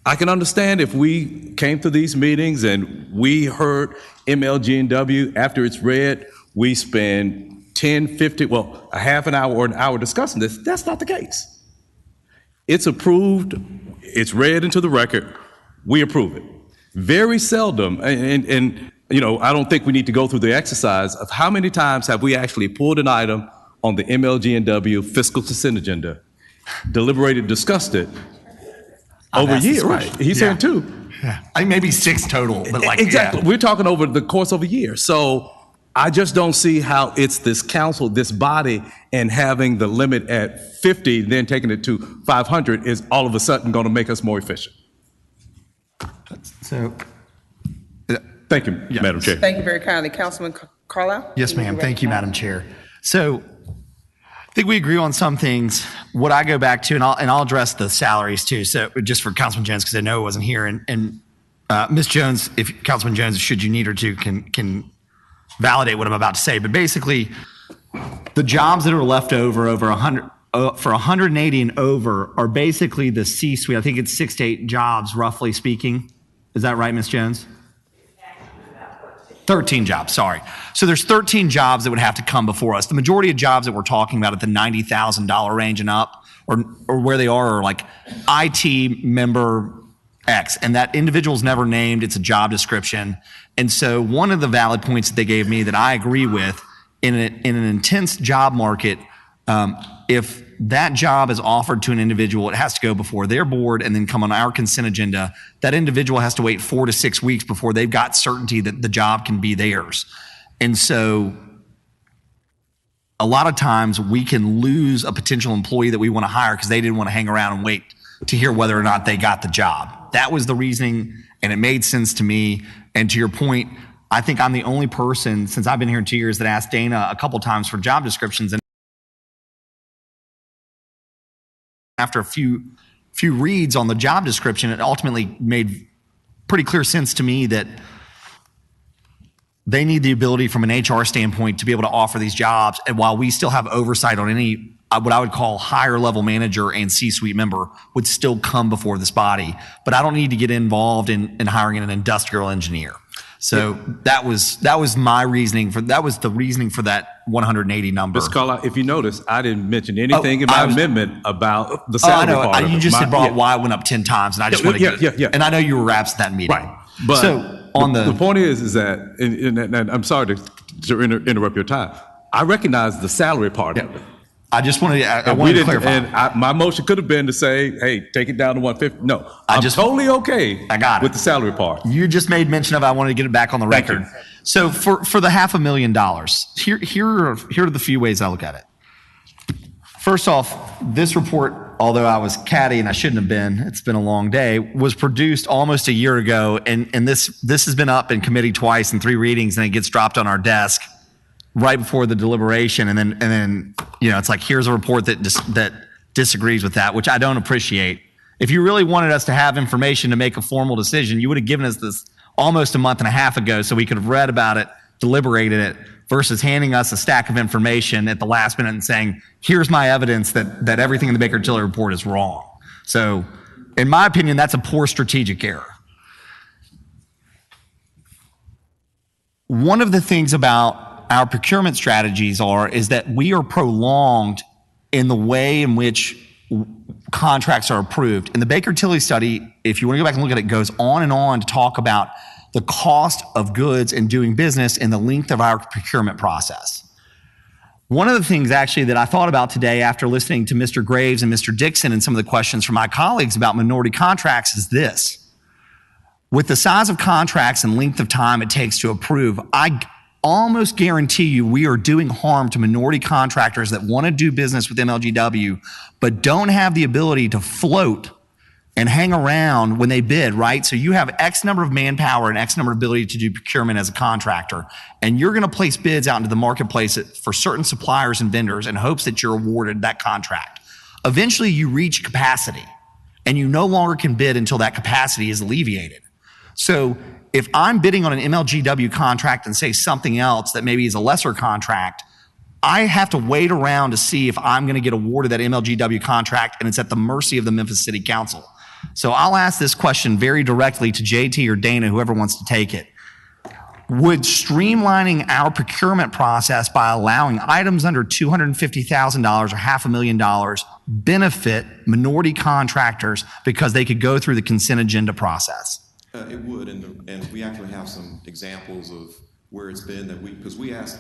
I can understand if we came to these meetings and we heard MLG&W, after it's read, we spend 10, 50, a half an hour or an hour discussing this. That's not the case. It's approved, it's read into the record, we approve it. Very seldom, and I don't think we need to go through the exercise of how many times have we actually pulled an item on the MLG&W fiscal consent agenda, deliberated, discussed it, over a year, right? He's saying 2. Yeah. I think maybe 6 total, but exactly. Yeah. We're talking over the course of a year. So I just don't see how it's this council, this body, and having the limit at 50, then taking it to 500 is all of a sudden going to make us more efficient. So, thank you, Madam Chair. Thank you very kindly. Councilman Carlisle? Yes, ma'am. Thank you, Madam Chair. So, I think we agree on some things. What I go back to, and I'll address the salaries too. So just for Councilman Jones, because I know it wasn't here, and Ms. Jones, if Councilman Jones, should you need her to, can validate what I'm about to say. But basically, the jobs that are left over 100, for 180 and over are basically the C-suite. I think it's 6 to 8 jobs, roughly speaking. Is that right, Ms. Jones? 13 jobs, sorry. So there's 13 jobs that would have to come before us. The majority of jobs that we're talking about at the $90,000 range and up, or where they are like IT member X, and that individual's never named, it's a job description. And so one of the valid points that they gave me that I agree with, in an intense job market, if that job is offered to an individual, it has to go before their board and then come on our consent agenda. That individual has to wait 4 to 6 weeks before they've got certainty that the job can be theirs. And so a lot of times we can lose a potential employee that we want to hire because they didn't want to hang around and wait to hear whether or not they got the job. That was the reasoning, and it made sense to me. And to your point, I think I'm the only person since I've been here 2 years that asked Dana a couple times for job descriptions. And after a few reads on the job description, it ultimately made pretty clear sense to me that they need the ability from an HR standpoint to be able to offer these jobs. And while we still have oversight on any, what I would call higher level manager and C-suite member would still come before this body. But I don't need to get involved in hiring an industrial engineer. So that was my reasoning for, that was the reasoning for that 180 number. Mr. Carlisle, if you notice, I didn't mention anything in my amendment about the salary part of it. You just had brought why it went up 10 times, and I just want to get and I know you were raps at that meeting. Right. But so on the point is that, and I'm sorry to interrupt your time, I recognize the salary part of it. I just wanted I wanted to clarify. And my motion could have been to say, hey, take it down to 150. No, I'm totally okay with the salary part. You just made mention of it. I wanted to get it back on the record. So for the $500,000, here are the few ways I look at it. First off, this report, although I was catty and I shouldn't have been, it's been a long day, was produced almost a year ago. And this has been up in committee twice in 3 readings, and it gets dropped on our desk right before the deliberation, and then it's like, here's a report that disagrees with that, which I don't appreciate. If you really wanted us to have information to make a formal decision, you would have given us this almost a month and a half ago so we could have read about it, deliberated it, versus handing us a stack of information at the last minute and saying, here's my evidence that everything in the Baker-Tilly report is wrong. So in my opinion, that's a poor strategic error. One of the things about our procurement strategies is that we are prolonged in the way in which contracts are approved. And the Baker-Tilly study, if you want to go back and look at it, goes on and on to talk about the cost of goods and doing business and the length of our procurement process. One of the things actually that I thought about today after listening to Mr. Graves and Mr. Dixon and some of the questions from my colleagues about minority contracts is this. With the size of contracts and length of time it takes to approve, I almost guarantee you we are doing harm to minority contractors that want to do business with MLGW, but don't have the ability to float and hang around when they bid, right? So you have X number of manpower and X number of ability to do procurement as a contractor, and you're going to place bids out into the marketplace for certain suppliers and vendors in hopes that you're awarded that contract. Eventually you reach capacity, and you no longer can bid until that capacity is alleviated. So if I'm bidding on an MLGW contract and say something else that maybe is a lesser contract, I have to wait around to see if I'm going to get awarded that MLGW contract, and it's at the mercy of the Memphis City Council. So I'll ask this question very directly to JT or Dana, whoever wants to take it. Would streamlining our procurement process by allowing items under $250,000 or $500,000 benefit minority contractors because they could go through the consent agenda process? It would, and we actually have some examples of where it's been that because we asked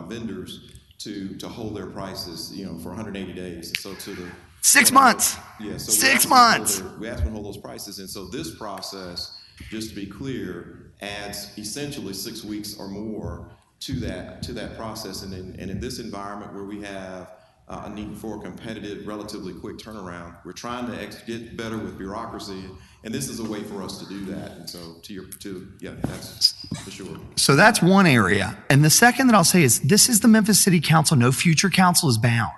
vendors to hold their prices, for 180 days. So to the 6 months. Yeah, so 6 months. We asked them to hold those prices, and so this process, just to be clear, adds essentially 6 weeks or more to that process. And in this environment where we have a need for a competitive, relatively quick turnaround, we're trying to get better with bureaucracy. And this is a way for us to do that. And so that's for sure. So that's one area. And the second that I'll say is this is the Memphis City Council. No future council is bound.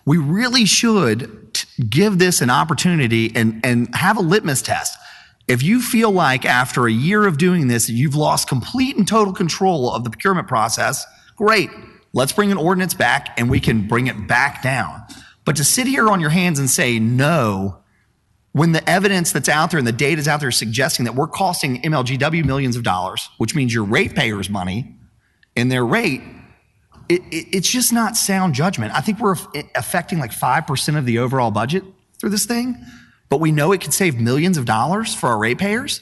We really should give this an opportunity and have a litmus test. If you feel like after a year of doing this, you've lost complete and total control of the procurement process, great. Let's bring an ordinance back and we can bring it back down. But to sit here on your hands and say no, when the evidence that's out there and the data is out there suggesting that we're costing MLGW millions of dollars, which means your ratepayers' money in their rate, it's just not sound judgment. I think we're affecting like 5% of the overall budget through this thing, but we know it could save millions of dollars for our ratepayers.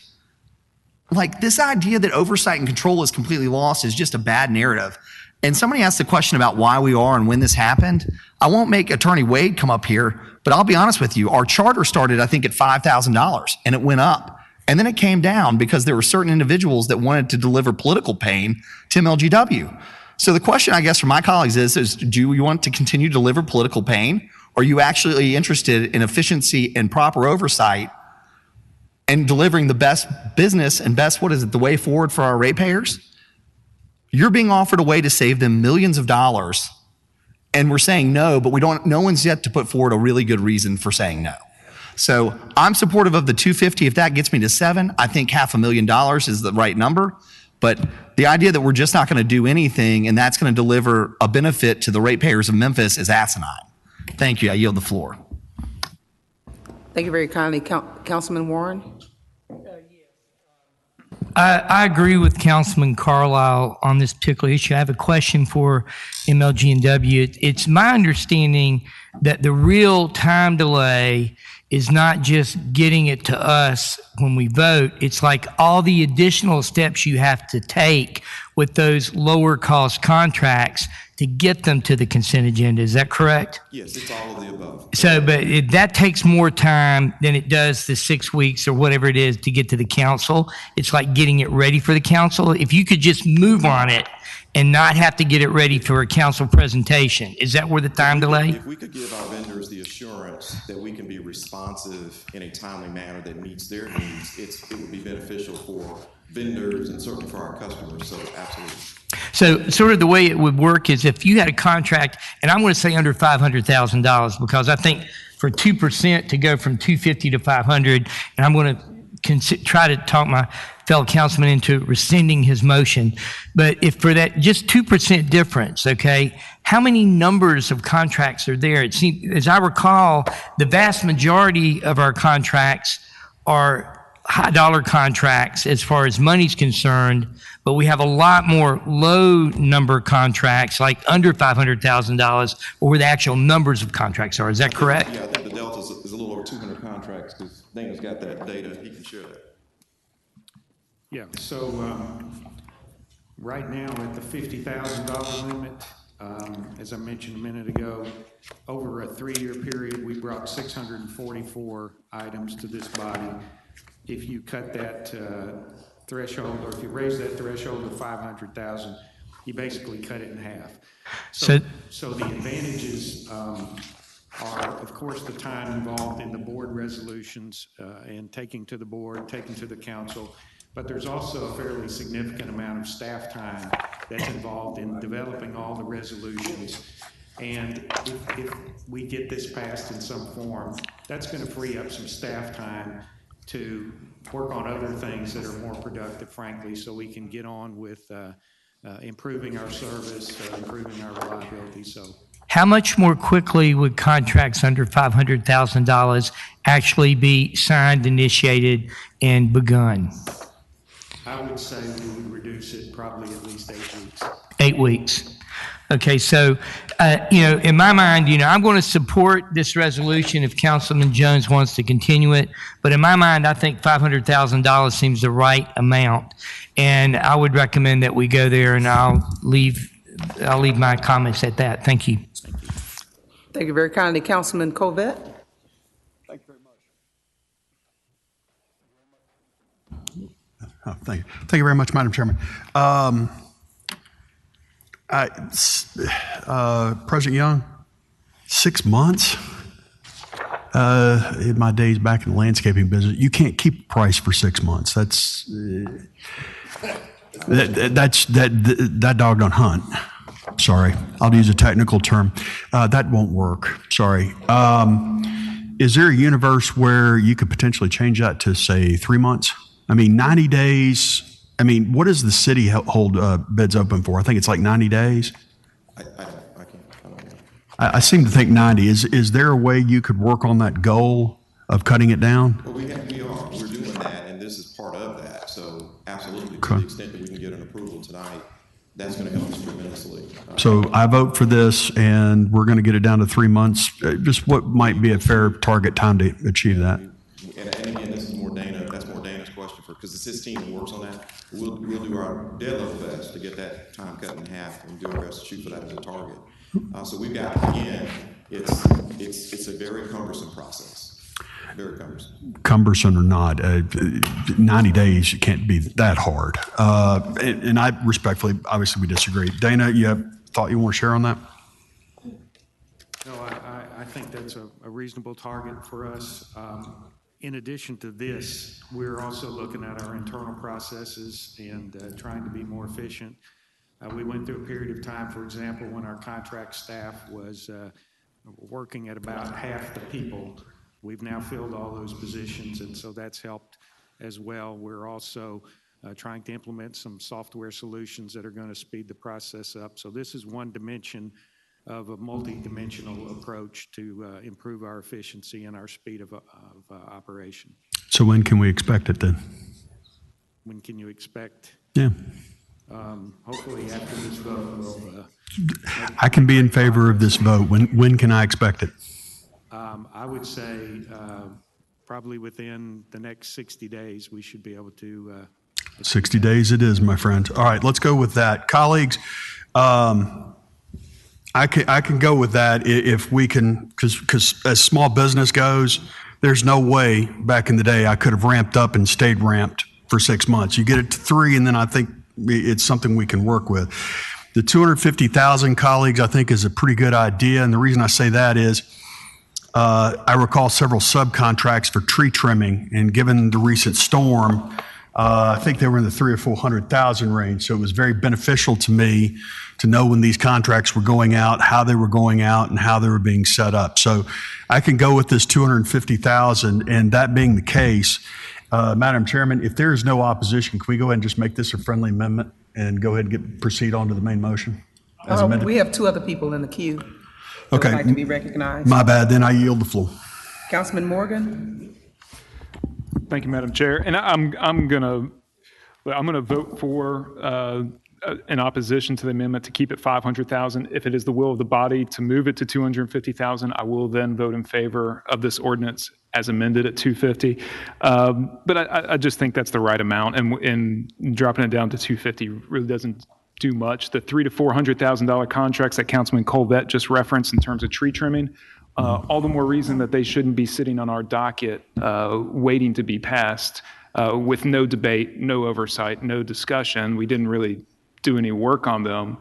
Like, this idea that oversight and control is completely lost is just a bad narrative. And somebody asked the question about why we are and when this happened. I won't make Attorney Wade come up here, but I'll be honest with you. Our charter started, I think, at $5,000, and it went up. And then it came down because there were certain individuals that wanted to deliver political pain to MLGW. So the question, I guess, for my colleagues is do you want to continue to deliver political pain? Or are you actually interested in efficiency and proper oversight and delivering the best business and best, the way forward for our ratepayers? You're being offered a way to save them millions of dollars, and we're saying no, but no one's yet to put forward a really good reason for saying no. So I'm supportive of the 250. If that gets me to 7, I think $500,000 is the right number. But the idea that we're just not going to do anything and that's going to deliver a benefit to the ratepayers of Memphis is asinine. Thank you. I yield the floor. Thank you very kindly. Councilman Warren? I agree with Councilman Carlisle on this particular issue. I have a question for MLG&W. It's my understanding that the real time delay is not just getting it to us when we vote. It's like all the additional steps you have to take with those lower cost contracts to get them to the consent agenda. Is that correct? Yes, it's all of the above. So, but that takes more time than it does the 6 weeks or whatever it is to get to the council. It's like getting it ready for the council. If you could just move on it and not have to get it ready for a council presentation, is that where the time delay? If we could give our vendors the assurance that we can be responsive in a timely manner that meets their needs, it would be beneficial for vendors and certainly for our customers, so absolutely. So sort of the way it would work is if you had a contract, and I'm going to say under $500,000, because I think for 2% to go from 250 to 500, and I'm going to try to talk my fellow councilman into rescinding his motion. But if for that just 2% difference, okay, how many numbers of contracts are there? It seems, as I recall, the vast majority of our contracts are high dollar contracts as far as money's concerned, but we have a lot more low number contracts, like under $500,000, where the actual numbers of contracts are. Is that correct? Yeah, I think the delta is a little over 200 contracts, because Dana's got that data. He can share that. Yeah, so right now at the $50,000 limit, as I mentioned a minute ago, over a 3-year period, we brought 644 items to this body. If you cut that threshold, or if you raise that threshold to 500,000, you basically cut it in half. So the advantages are, of course, the time involved in the board resolutions and taking to the board, taking to the council. But there's also a fairly significant amount of staff time that's involved in developing all the resolutions. And if we get this passed in some form, that's going to free up some staff time to work on other things that are more productive, frankly, so we can get on with improving our service, improving our reliability. So, how much more quickly would contracts under $500,000 actually be signed, initiated, and begun? I would say we would reduce it probably at least 8 weeks. 8 weeks. Okay, so, in my mind, I'm going to support this resolution if Councilman Jones wants to continue it. But in my mind, I think $500,000 seems the right amount. And I would recommend that we go there, and I'll leave my comments at that. Thank you. Thank you very kindly. Councilman Covett? Thank you very much. Thank you very much, Madam Chairman. President Young, 6 months in my days back in the landscaping business, you can't keep a price for 6 months. That dog don't hunt. Sorry, I'll use a technical term. That won't work. Sorry. Is there a universe where you could potentially change that to, say, 3 months? I mean, 90 days. I mean, what does the city hold bids open for? I think it's like 90 days. I can't. I don't know. I seem to think 90. Is there a way you could work on that goal of cutting it down? Well, we're doing that, and this is part of that. So absolutely, to the extent that we can get an approval tonight, that's going to help us tremendously. So I vote for this, and we're going to get it down to 3 months. Just what might be a fair target time to achieve that? And again, this is more Dana. That's more Dana's question because it's his team that works on that. We'll do our dead level best to get that time cut in half and do our best to shoot for that as a target. So we've got, again, it's a very cumbersome process. Very cumbersome. Cumbersome or not, 90 days can't be that hard. And I respectfully, obviously, we disagree. Dana, you have thought you want to share on that? No, I think that's a reasonable target for us. In addition to this, we're also looking at our internal processes and trying to be more efficient. We went through a period of time, for example, when our contract staff was working at about half the people. We've now filled all those positions, and so that's helped as well. We're also trying to implement some software solutions that are going to speed the process up. So this is one dimension of a multi-dimensional approach to improve our efficiency and our speed of operation. So when can we expect it then? When can you expect? Yeah. Hopefully after this vote, we'll... I can be in favor of this vote. When can I expect it? I would say probably within the next 60 days, we should be able to... 60 days it is, my friend. All right, let's go with that. Colleagues, I can go with that if we can, because as small business goes, there's no way back in the day I could have ramped up and stayed ramped for 6 months. You get it to 3, and then I think it's something we can work with. The 250,000 colleagues, I think, is a pretty good idea, and the reason I say that is I recall several subcontracts for tree trimming, and given the recent storm, I think they were in the 300,000 or 400,000 range. So it was very beneficial to me to know when these contracts were going out, how they were going out, and how they were being set up. So I can go with this 250,000, and that being the case, Madam Chairman, if there is no opposition, can we go ahead and just make this a friendly amendment and go ahead and proceed on to the main motion as amended? We have 2 other people in the queue that Okay. would like to be recognized. My bad, then I yield the floor. Councilman Morgan? Thank you, Madam Chair. And I'm gonna vote for in opposition to the amendment to keep it 500,000. If it is the will of the body to move it to 250,000, I will then vote in favor of this ordinance as amended at 250. But I just think that's the right amount, and dropping it down to 250 really doesn't do much. The $300,000 to $400,000 contracts that Councilman Colvett just referenced in terms of tree trimming, all the more reason that they shouldn't be sitting on our docket waiting to be passed with no debate, no oversight, no discussion. We didn't really do any work on them.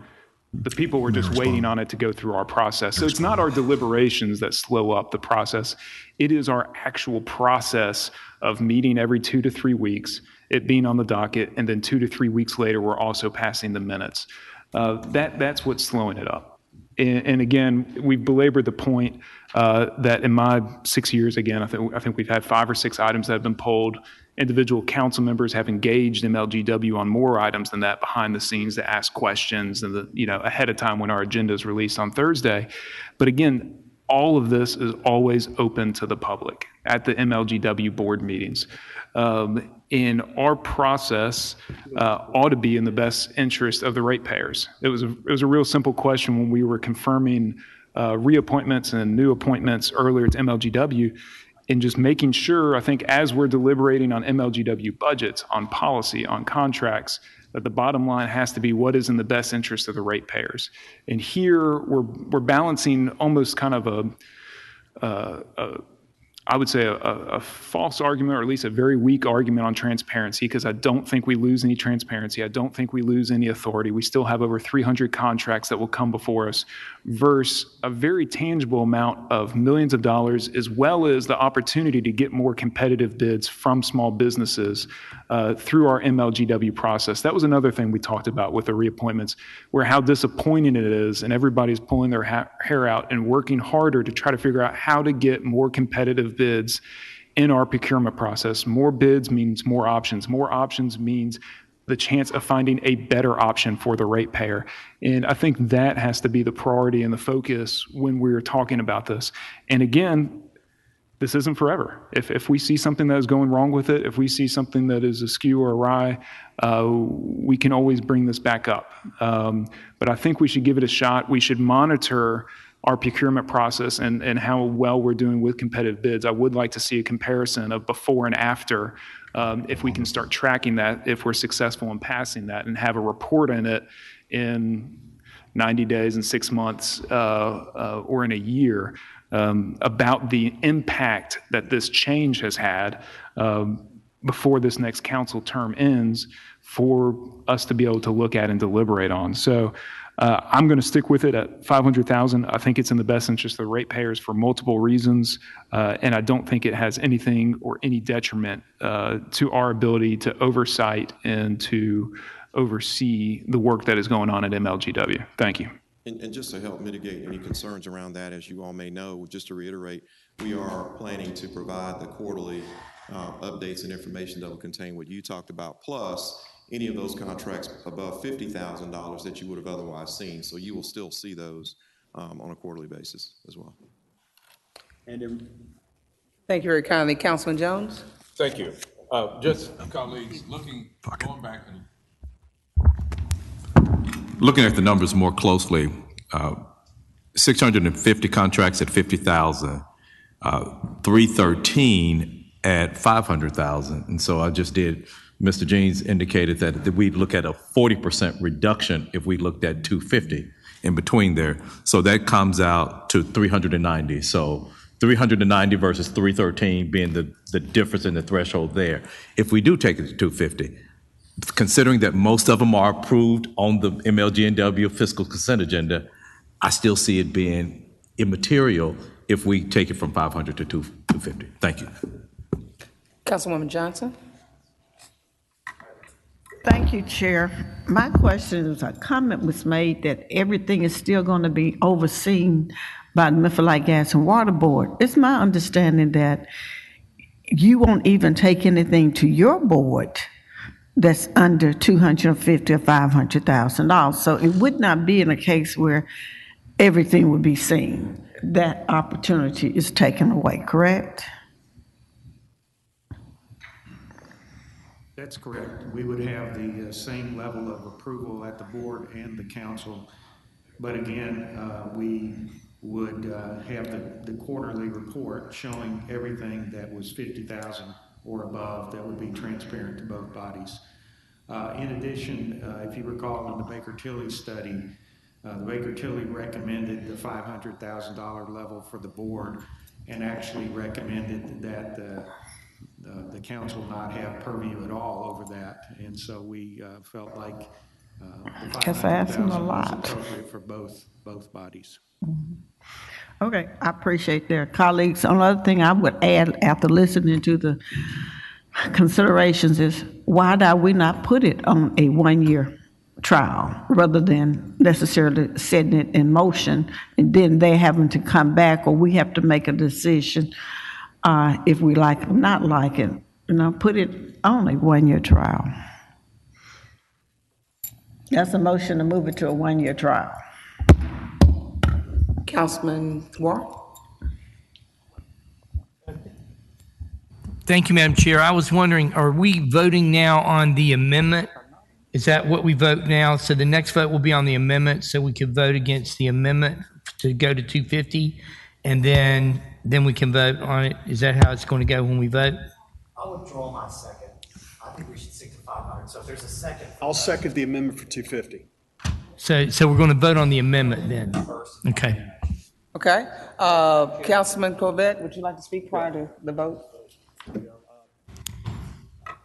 The people were just waiting on it to go through our process. So it's not our deliberations that slow up the process. It is our actual process of meeting every 2 to 3 weeks, it being on the docket, and then 2 to 3 weeks later, we're also passing the minutes. That's what's slowing it up. And again, we've belabored the point that in my 6 years, again, I think we've had 5 or 6 items that have been pulled. Individual council members have engaged MLGW on more items than that behind the scenes to ask questions and ahead of time when our agenda is released on Thursday. But again, all of this is always open to the public at the MLGW board meetings. And our process ought to be in the best interest of the ratepayers. It was a real simple question when we were confirming reappointments and new appointments earlier to MLGW, and just making sure, I think, as we're deliberating on MLGW budgets, on policy, on contracts, that the bottom line has to be what is in the best interest of the ratepayers. And here we're balancing almost kind of I would say a false argument, or at least a very weak argument on transparency, because I don't think we lose any transparency. I don't think we lose any authority. We still have over 300 contracts that will come before us, versus a very tangible amount of millions of dollars, as well as the opportunity to get more competitive bids from small businesses through our MLGW process. That was another thing we talked about with the reappointments, where how disappointing it is, and everybody's pulling their hair out and working harder to try to figure out how to get more competitive bids in our procurement process. More bids means more options. More options means the chance of finding a better option for the ratepayer. And I think that has to be the priority and the focus when we're talking about this. And again, this isn't forever. If we see something that is going wrong with it, if we see something that is askew or awry, we can always bring this back up. But I think we should give it a shot. We should monitor our procurement process and how well we're doing with competitive bids. I would like to see a comparison of before and after, if we can start tracking that, if we're successful in passing that, and have a report in it in 90 days and 6 months or in a year about the impact that this change has had before this next council term ends for us to be able to look at and deliberate on. So I'm going to stick with it at $500,000. I think it's in the best interest of the ratepayers for multiple reasons, and I don't think it has anything or any detriment to our ability to oversight and to oversee the work that is going on at MLGW. Thank you. And just to help mitigate any concerns around that, as you all may know, just to reiterate, we are planning to provide the quarterly updates and information that will contain what you talked about, plus any of those contracts above $50,000 that you would have otherwise seen. So you will still see those on a quarterly basis as well. Thank you very kindly. Councilman Jones? Thank you. Just colleagues, going back and looking at the numbers more closely, 650 contracts at 50,000, 313 at 500,000. And so I just did, Mr. Jeans indicated that we'd look at a 40% reduction if we looked at 250 in between there. So that comes out to 390. So 390 versus 313 being the difference in the threshold there. If we do take it to 250, considering that most of them are approved on the MLGNW fiscal consent agenda, I still see it being immaterial if we take it from 500 to 250. Thank you. Councilwoman Johnson? Thank you, Chair. My question is, a comment was made that everything is still going to be overseen by the Memphis Light, Gas, and Water Board. It's my understanding that you won't even take anything to your board that's under $250,000 or $500,000. So it would not be in a case where everything would be seen. That opportunity is taken away, correct? That's correct. We would have the same level of approval at the board and the council. But again, we would have the quarterly report showing everything that was 50,000 or above that would be transparent to both bodies. In addition, if you recall in the Baker-Tilly study, the Baker-Tilly recommended the $500,000 level for the board and actually recommended that the council not have purview at all over that. And so we felt like the $500,000 was appropriate for both bodies. Mm-hmm. Okay, I appreciate that. Colleagues, another thing I would add after listening to the considerations is, why do we not put it on a one-year trial rather than necessarily setting it in motion and then they having to come back, or we have to make a decision if we like it or not like it. Put it on a one-year trial. That's a motion to move it to a one-year trial. Councilman Ward? Thank you, Madam Chair. I was wondering, are we voting now on the amendment? Is that what we vote now? So the next vote will be on the amendment, so we can vote against the amendment to go to 250, and then we can vote on it. Is that how it's going to go when we vote? I'll withdraw my second. I think we should stick to 500. So if there's a second. I'll second the amendment for 250. So we're going to vote on the amendment then. Okay. Okay. Councilman Corbett, would you like to speak prior to the vote?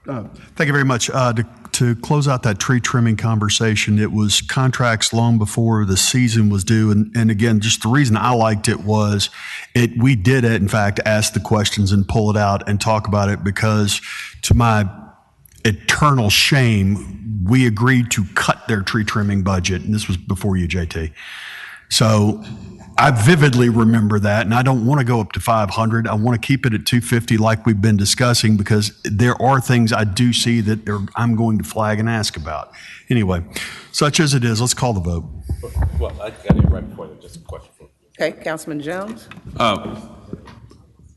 Thank you very much. To close out that tree trimming conversation, it was contracts long before the season was due. And again, just the reason I liked it was we did, in fact, ask the questions and pull it out and talk about it, because to my eternal shame, we agreed to cut their tree trimming budget. And this was before you, JT. So I vividly remember that, and I don't want to go up to 500. I want to keep it at 250 like we've been discussing, because there are things I do see that I'm going to flag and ask about. Anyway, such as it is, let's call the vote. Well, I got it right before that, just a question. Okay, Councilman Jones?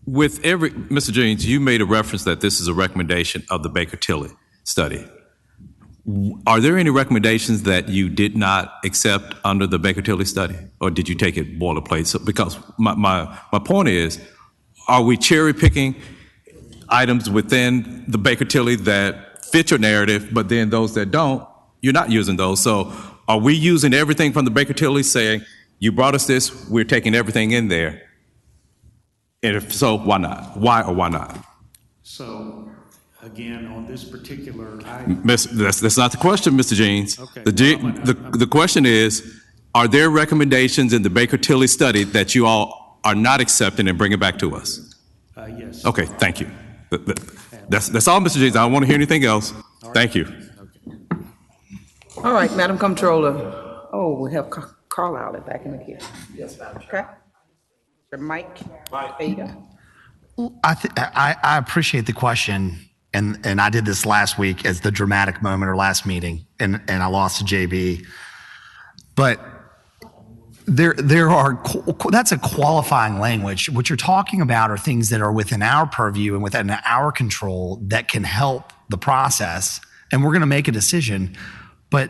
With Mr. Jeans, you made a reference that this is a recommendation of the Baker-Tilly study. Are there any recommendations that you did not accept under the Baker-Tilly study, or did you take it boilerplate? So, because my point is, are we cherry picking items within the Baker-Tilly that fit your narrative, but then those that don't, you're not using those? So are we using everything from the Baker-Tilly, saying, you brought us this, we're taking everything in there? And if so, why not? Why or why not? So, again, on this particular That's not the question, Mr. Jeans. Okay. The question is, are there recommendations in the Baker-Tilly study that you all are not accepting and bringing back to us? Yes. Okay, thank you. That's all, Mr. Jeans. I don't want to hear anything else. Thank you. All right, Madam Comptroller. Oh, we have Carlisle back in the queue. Yes, Madam Okay. Mike Ada. I appreciate the question, and I did this last week as the dramatic moment or last meeting, and I lost to JB. But there are that's a qualifying language. What you're talking about are things that are within our purview and within our control that can help the process, and we're going to make a decision. But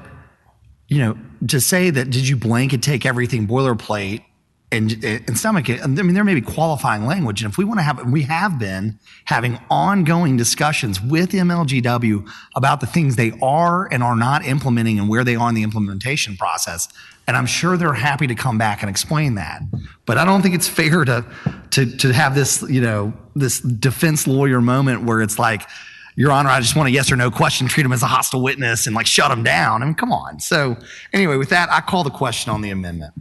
to say that did you blanket take everything boilerplate and stomach it, I mean, there may be qualifying language. And if we want to have, we have been having ongoing discussions with MLGW about the things they are and are not implementing and where they are in the implementation process. And I'm sure they're happy to come back and explain that. But I don't think it's fair to have this, this defense lawyer moment where it's like, Your Honor, I just want a yes or no question, treat him as a hostile witness and shut him down. I mean, come on. So anyway, with that, I call the question on the amendment.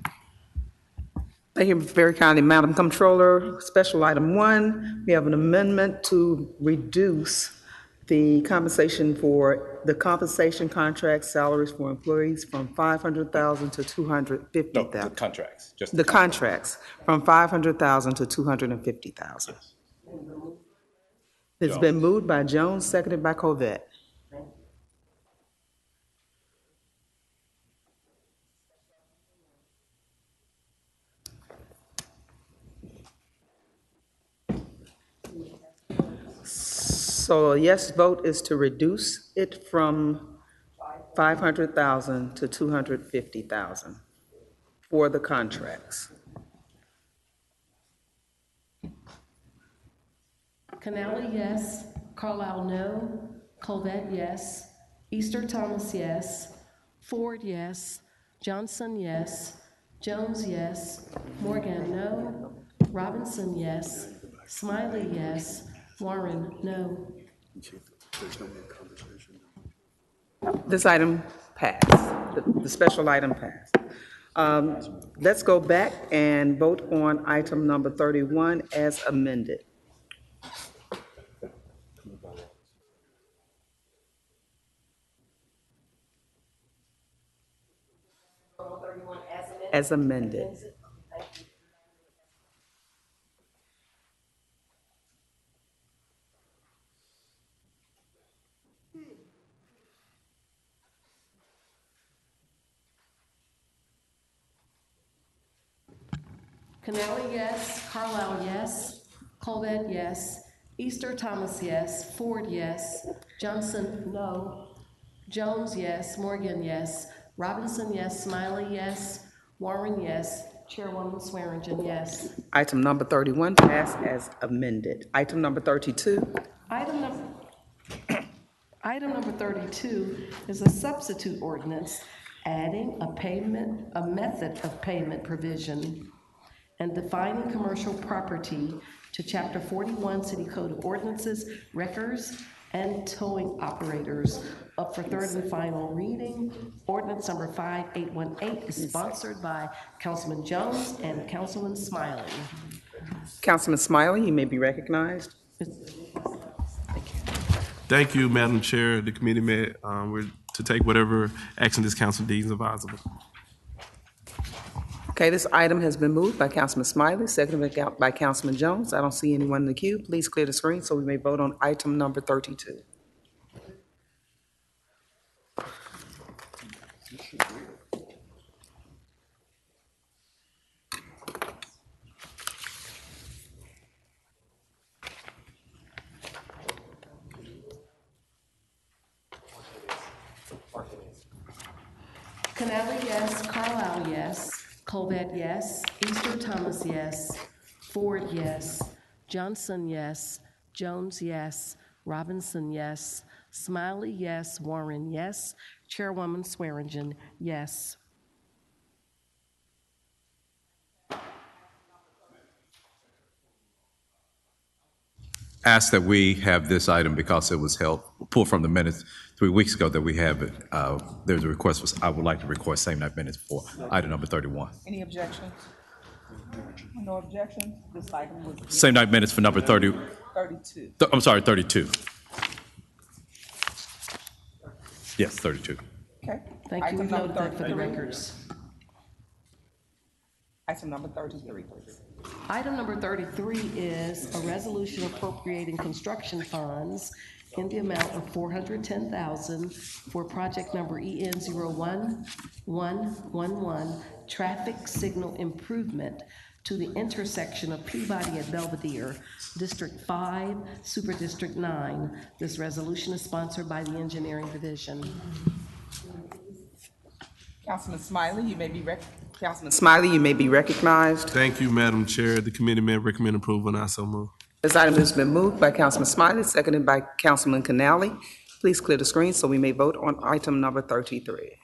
Thank you very kindly, Madam Comptroller. Special item 1, we have an amendment to reduce the compensation contract salaries for employees from $500,000 to $250,000. No, the contracts. Just the contracts from $500,000 to $250,000. It's been moved by Jones, seconded by Covette. So a yes vote is to reduce it from $500,000 to $250,000 for the contracts. Canali, yes. Carlisle, no. Colvette, yes. Easter Thomas, yes. Ford, yes. Johnson, yes. Jones, yes. Morgan, no. Robinson, yes. Smiley, yes. Warren, no. This item passed. The special item passed. Let's go back and vote on item number 31 as amended. As amended. Canali, yes. Carlisle, yes. Colvette, yes. Easter Thomas, yes. Ford, yes. Johnson, no. Jones, yes. Morgan, yes. Robinson, yes. Smiley, yes. Warren, yes. Chairwoman Swearingen, yes. Item number 31 passed as amended. Item number 32. Item number 32 is a substitute ordinance adding a method of payment provision and defining commercial property to Chapter 41 City Code of Ordinances, wreckers, and towing operators, up for third and final reading. Ordinance number 5818 is sponsored by Councilman Jones and Councilman Smiley. Councilman Smiley, you may be recognized. Thank you, Madam Chair. The committee met. We're to take whatever action this council deems advisable. Okay, this item has been moved by Councilman Smiley, seconded by Councilman Jones. I don't see anyone in the queue. Please clear the screen so we may vote on item number 32. Canali, yes. Carlisle, yes. Colvett, yes. Easter Thomas, yes. Ford, yes. Johnson, yes. Jones, yes. Robinson, yes. Smiley, yes. Warren, yes. Chairwoman Swearingen, yes. Ask that we have this item because it was held, pulled from the minutes 3 weeks ago that we have it. There's a request, I would like to request same night minutes for item number 31. Any objections? No objections. This item was. Same night minutes for number 30. 32. I'm sorry, 32. Yes, 32. Okay. Thank you. Item We've number noted that for the 33. records. Item number 33, please. Item number 33 is a resolution appropriating construction funds in the amount of $410,000 for project number EN 01111, traffic signal improvement to the intersection of Peabody and Belvedere, District 5, Super District 9. This resolution is sponsored by the Engineering Division. Councilman Smiley, you may be recognized. Thank you, Madam Chair. The committee may recommend approval, and I so move. This item has been moved by Councilman Smiley, seconded by Councilman Canali. Please clear the screen so we may vote on item number 33.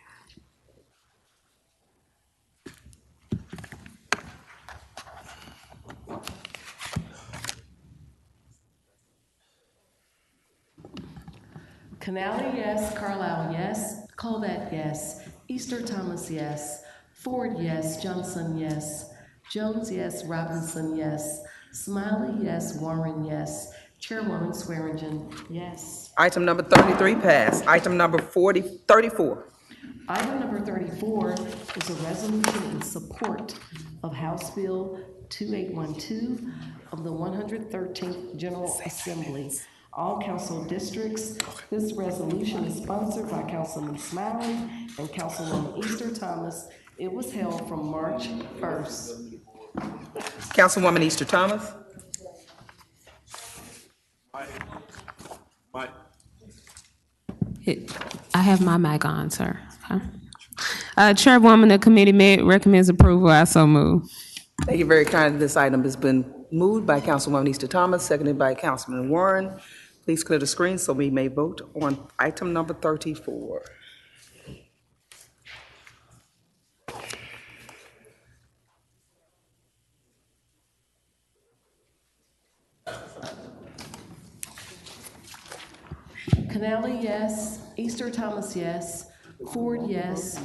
Canali, yes. Carlisle, yes. Colvett, yes. Easter Thomas, yes. Ford, yes. Johnson, yes. Jones, yes. Robinson, yes. Smiley, yes. Warren, yes. Chairwoman Swearingen, yes. Item number 33 passed. Item number 34. Item number 34 is a resolution in support of House Bill 2812 of the 113th General Assembly, all council districts. This resolution is sponsored by Councilman Smiley and Councilwoman Easter Thomas. It was held from March 1st. Councilwoman Easter Thomas. I have my mic on, sir. Okay. Chairwoman, the committee recommends approval. I so move. Thank you very kindly. This item has been moved by Councilwoman Easter Thomas, seconded by Councilman Warren. Please clear the screen so we may vote on item number 34. Canali, yes. Easter Thomas, yes. Ford, yes.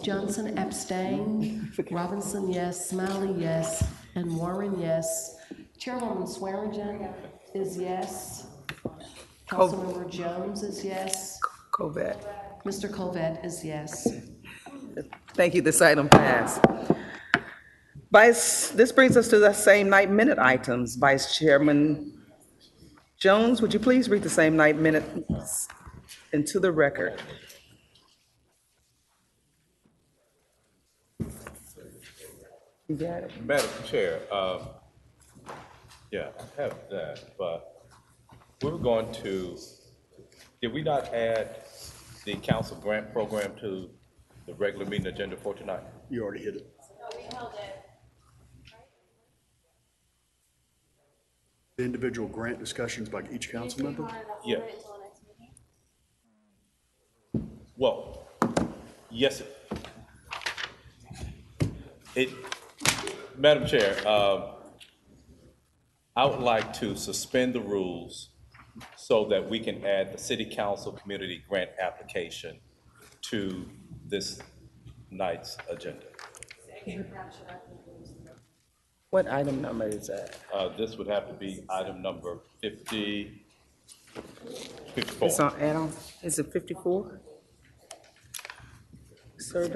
Johnson abstain. Robinson, yes. Smiley, yes. And Warren, yes. Chairwoman Swearingen is yes. Councilmember Jones is yes. Colvett. Mr. Colvett is yes. Thank you. This item passed. This brings us to the same night minute items. Vice Chairman Jones, would you please read the same night minutes into the record? You got it. Madam Chair, yeah, I have that, but we were going to, did we not add the council grant program to the regular meeting agenda for tonight? You already hit it. The individual grant discussions by each council member? Yeah. Well, yes. Madam Chair, I would like to suspend the rules so that we can add the city council community grant application to this night's agenda. What item number is that? This would have to be item number 54. It's on add-on. Is it 54? Sir,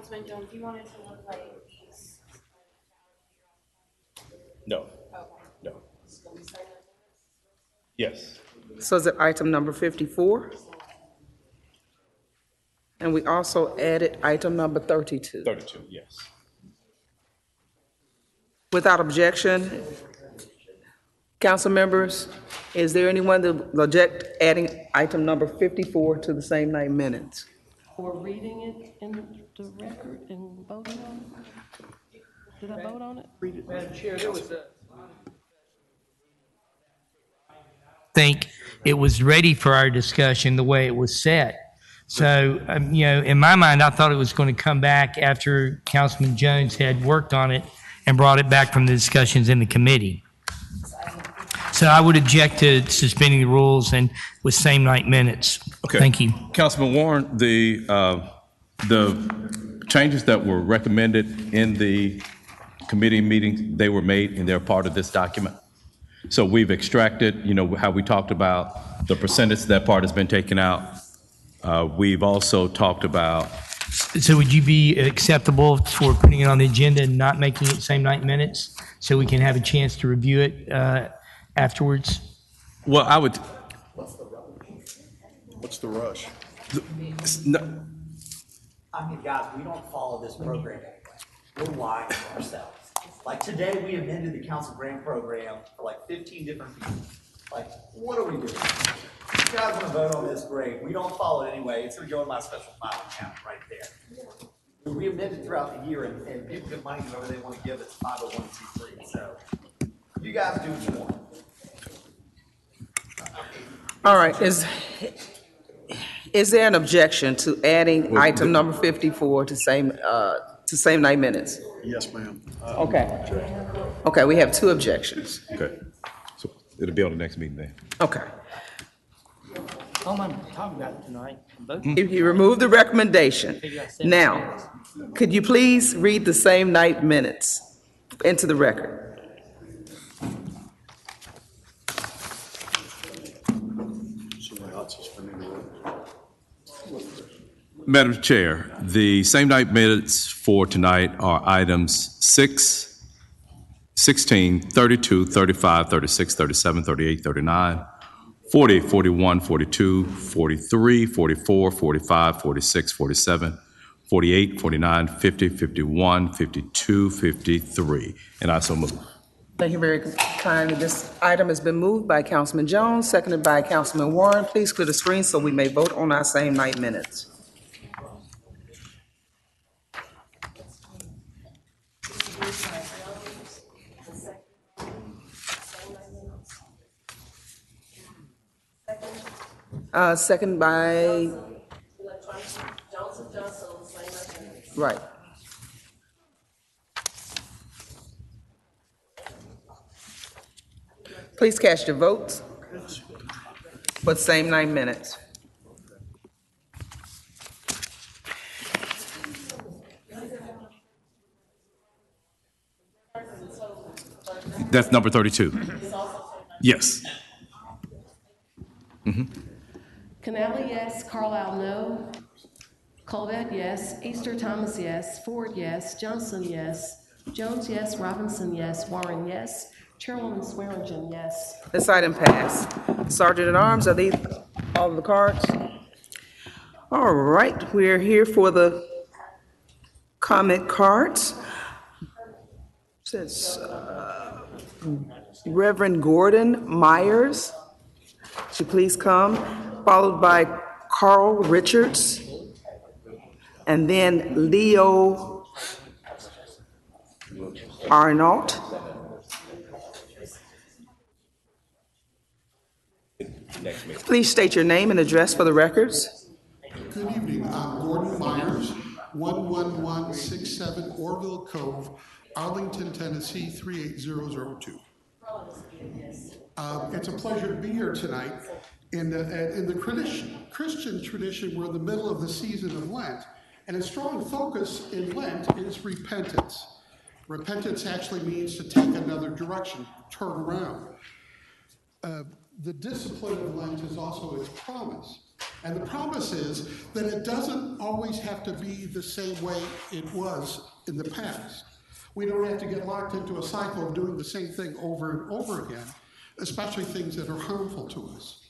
Councilman Jones, you wanted to look like these? No. No. Yes. So is it item number 54? And we also added item number 32. 32, yes. Without objection, council members, is there anyone that will object adding item number 54 to the same night minutes? Or reading it in the record and voting on it? Did I vote on it? Madam Chair, there was think it was ready for our discussion the way it was set. So, in my mind, I thought it was going to come back after Councilman Jones had worked on it and brought it back from the discussions in the committee. So I would object to suspending the rules and with same night minutes. Okay. Thank you. Councilman Warren, the changes that were recommended in the committee meeting, they were made and they're part of this document. So we've extracted, how we talked about the percentage, that part has been taken out. We've also talked about. So would you be acceptable for putting it on the agenda and not making it same night minutes so we can have a chance to review it afterwards? Well, I would. What's the rush? I mean, guys, we don't follow this program anyway. We're lying to ourselves. Like today, we amended the council grant program for like 15 different people. Like, what are we doing? If you guys want to vote on this, great. We don't follow it anyway. It's going to go in my special file account right there. We amended throughout the year, and people get money whenever they want to give. It's 501c3. So you guys do what you want. All right, is there an objection to adding item number 54 to same night minutes? Yes, ma'am. Okay. Okay, we have two objections. Okay. So it'll be on the next meeting then. Okay. I'm talking about it tonight. If you remove the recommendation, now, could you please read the same night minutes into the record? Madam Chair, the same night minutes for tonight are items 6, 16, 32, 35, 36, 37, 38, 39, 40, 41, 42, 43, 44, 45, 46, 47, 48, 49, 50, 51, 52, 53. And I so move. Thank you very kindly. This item has been moved by Councilman Jones, seconded by Councilman Warren. Please clear the screen so we may vote on our same night minutes. Second by. Right. Please cast your votes for the same 9 minutes. That's number 32. Yes. Canali, yes. Carlisle, no. Colvett, yes. Easter Thomas, yes. Ford, yes. Johnson, yes. Jones, yes. Robinson, yes. Warren, yes. Chairwoman Swearingen, yes. This item passed. Sergeant at Arms, are these all of the cards? All right, we're here for the comment cards. Says Reverend Gordon Myers, should please come, followed by Carl Richards, and then Leo Arnault. Please state your name and address for the records. Good evening. I'm Gordon Myers, 11167 Orville Cove, Arlington, Tennessee, 38002. It's a pleasure to be here tonight. In the Christian tradition, we're in the middle of the season of Lent, and a strong focus in Lent is repentance. Repentance actually means to take another direction, turn around. The discipline of Lent is also its promise. And the promise is that it doesn't always have to be the same way it was in the past. We don't have to get locked into a cycle of doing the same thing over and over again, especially things that are harmful to us.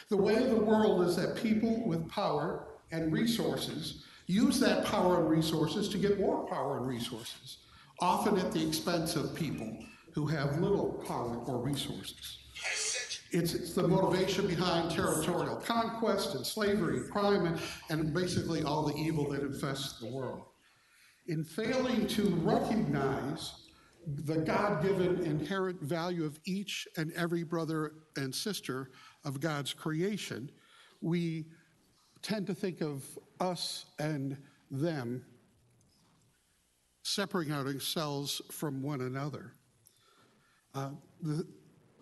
The way of the world is that people with power and resources use that power and resources to get more power and resources, often at the expense of people who have little power or resources. It's the motivation behind territorial conquest and slavery and crime and basically all the evil that infests the world. In failing to recognize the God-given inherent value of each and every brother and sister of God's creation, we tend to think of us and them separating ourselves from one another. The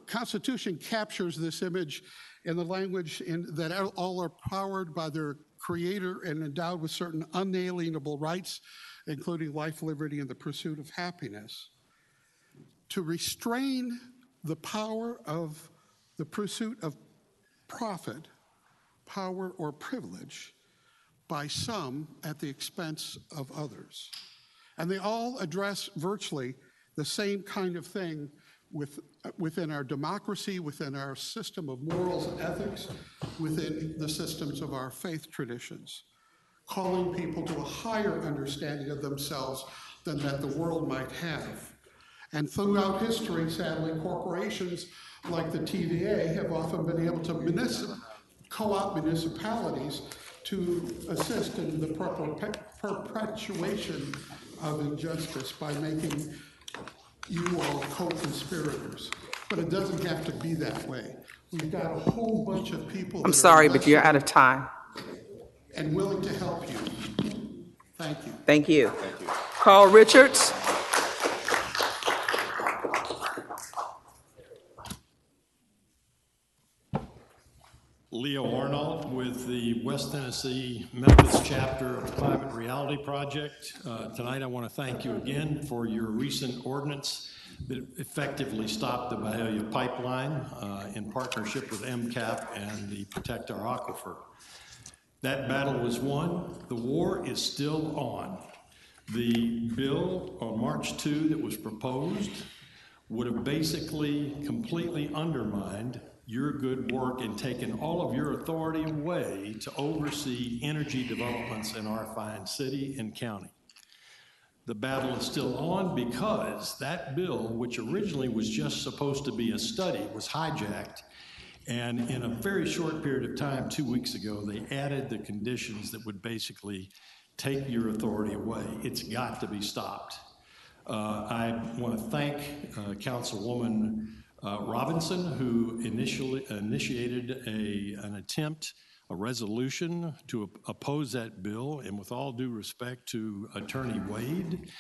Constitution captures this image in the language that all are powered by their Creator and endowed with certain unalienable rights, including life, liberty, and the pursuit of happiness. To restrain the power of the pursuit of profit, power, or privilege by some at the expense of others. And they all address virtually the same kind of thing within our democracy, within our system of morals and ethics, within the systems of our faith traditions, calling people to a higher understanding of themselves than that the world might have. And throughout history, sadly, corporations like the TVA have often been able to co-opt municipalities to assist in the perpetuation of injustice by making you all co-conspirators. But it doesn't have to be that way. We've got a whole bunch of people. I'm sorry, but you're out of time. And willing to help you. Thank you. Thank you. Carl Richards. Leo Arnold with the West Tennessee Memphis chapter of the Climate Reality Project. Tonight I want to thank you again for your recent ordinance that effectively stopped the Bahia pipeline in partnership with MCAP and the Protect Our Aquifer. That battle was won. The war is still on. The bill on March 2 that was proposed would have basically completely undermined your good work and taken all of your authority away to oversee energy developments in our fine city and county. The battle is still on because that bill, which originally was just supposed to be a study, was hijacked. And in a very short period of time, 2 weeks ago, they added the conditions that would basically take your authority away. It's got to be stopped. I want to thank Councilwoman Robinson, who initiated an attempt, a resolution to oppose that bill. And with all due respect to Attorney Wade,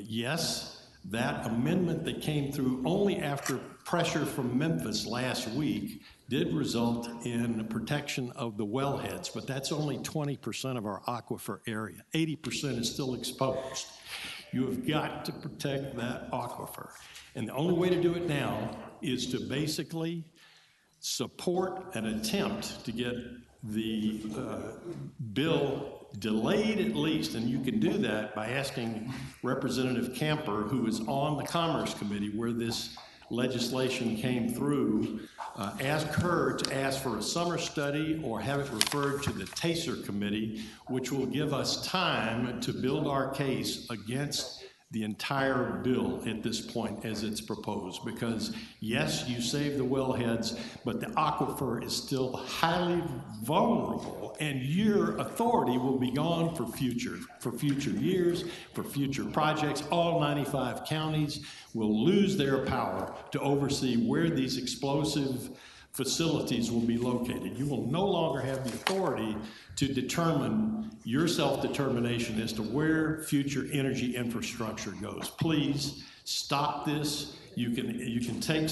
yes, that amendment that came through only after pressure from Memphis last week did result in the protection of the wellheads, but that's only 20% of our aquifer area. 80% is still exposed. You have got to protect that aquifer. And the only way to do it now is to basically support an attempt to get the bill delayed at least, and you can do that by asking Representative Camper, who is on the Commerce Committee where this legislation came through, ask her to ask for a summer study or have it referred to the TASER Committee, which will give us time to build our case against the entire bill at this point as it's proposed. Because yes, you save the wellheads, but the aquifer is still highly vulnerable, and your authority will be gone for future years, for future projects. All 95 counties will lose their power to oversee where these explosive facilities will be located. You will no longer have the authority to determine your self-determination as to where future energy infrastructure goes. Please stop this. You can take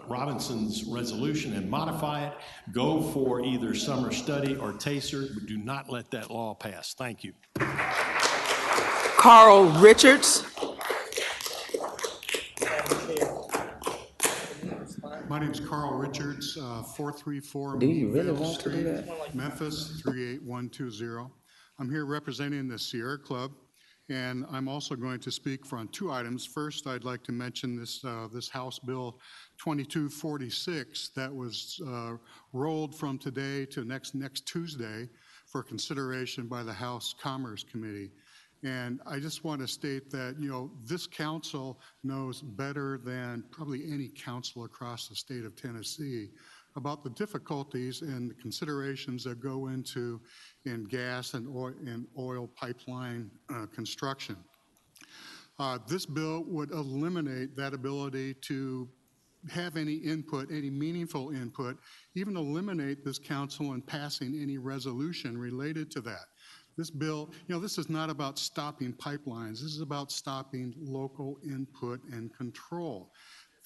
Robinson's resolution and modify it. Go for either summer study or TASER, but do not let that law pass. Thank you. Carl Richards. My name's Carl Richards, 434 Do you really Meadville want to do Street, that? Memphis, 38120. I'm here representing the Sierra Club, and I'm also going to speak on two items. First, I'd like to mention this House Bill 2246 that was rolled from today to next Tuesday for consideration by the House Commerce Committee. And I just want to state that, this council knows better than probably any council across the state of Tennessee about the difficulties and the considerations that go into in gas and oil pipeline construction. This bill would eliminate that ability to have any input, any meaningful input, even eliminate this council in passing any resolution related to that. This bill, this is not about stopping pipelines. This is about stopping local input and control.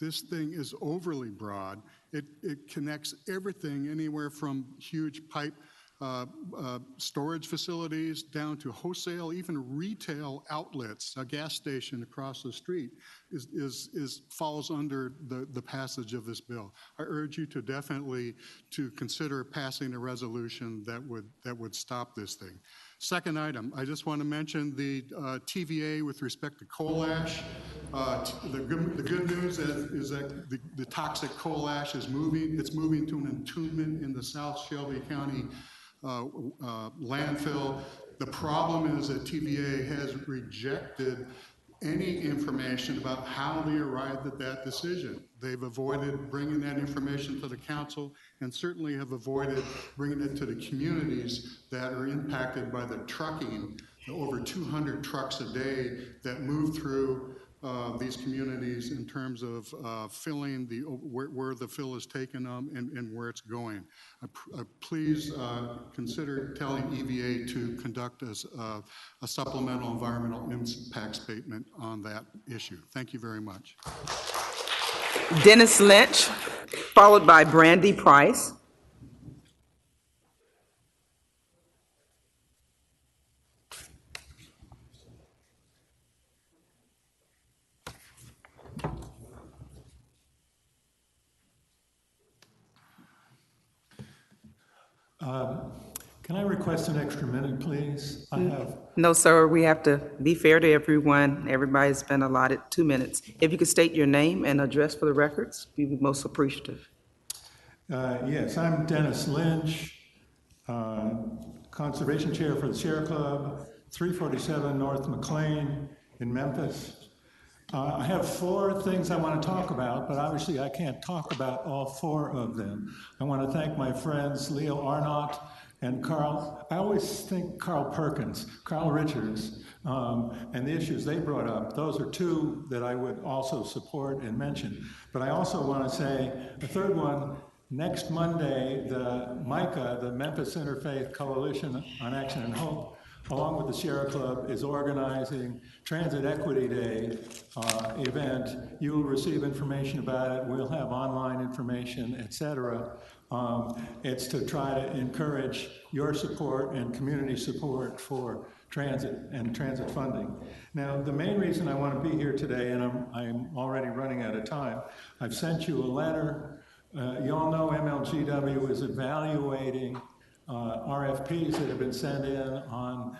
This thing is overly broad. It connects everything anywhere from huge pipe storage facilities down to wholesale, even retail outlets. A gas station across the street falls under the passage of this bill. I urge you to definitely to consider passing a resolution that would stop this thing. Second item, I just want to mention the TVA with respect to coal ash. The good news is that the toxic coal ash is moving. It's moving to an entombment in the South Shelby County landfill. The problem is that TVA has rejected any information about how they arrived at that decision. They've avoided bringing that information to the council and certainly have avoided bringing it to the communities that are impacted by the trucking, the over 200 trucks a day that move through these communities in terms of filling where the fill is taken and where it's going. Please consider telling EVA to conduct a supplemental environmental impact statement on that issue. Thank you very much. Dennis Lynch, followed by Brandy Price. Can I request an extra minute, please? I have. No, sir, we have to be fair to everyone. Everybody's been allotted 2 minutes. If you could state your name and address for the records, we'd be most appreciative. Yes, I'm Dennis Lynch, Conservation Chair for the Sierra Club, 347 North McLean in Memphis. I have 4 things I want to talk about, but obviously I can't talk about all 4 of them. I want to thank my friends Leo Arnott and Carl. I always think Carl Richards, and the issues they brought up. Those are 2 that I would also support and mention. But I also want to say a third one. Next Monday, the MICA, the Memphis Interfaith Coalition on Action and Hope, along with the Sierra Club, is organizing Transit Equity Day event. You will receive information about it. We'll have online information, etc. It's to try to encourage your support and community support for transit and transit funding. Now, the main reason I want to be here today, and I'm already running out of time, I've sent you a letter. You all know MLGW is evaluating RFPs that have been sent in on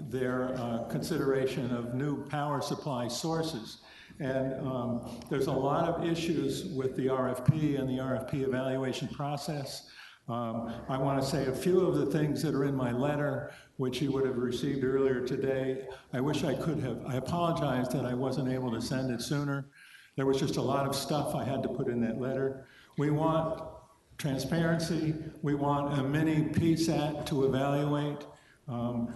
their consideration of new power supply sources. And there's a lot of issues with the RFP and the RFP evaluation process. I want to say a few of the things that are in my letter, which you would have received earlier today. I wish I could have. I apologize that I wasn't able to send it sooner. There was just a lot of stuff I had to put in that letter. We want transparency. We want a mini PSAT to evaluate.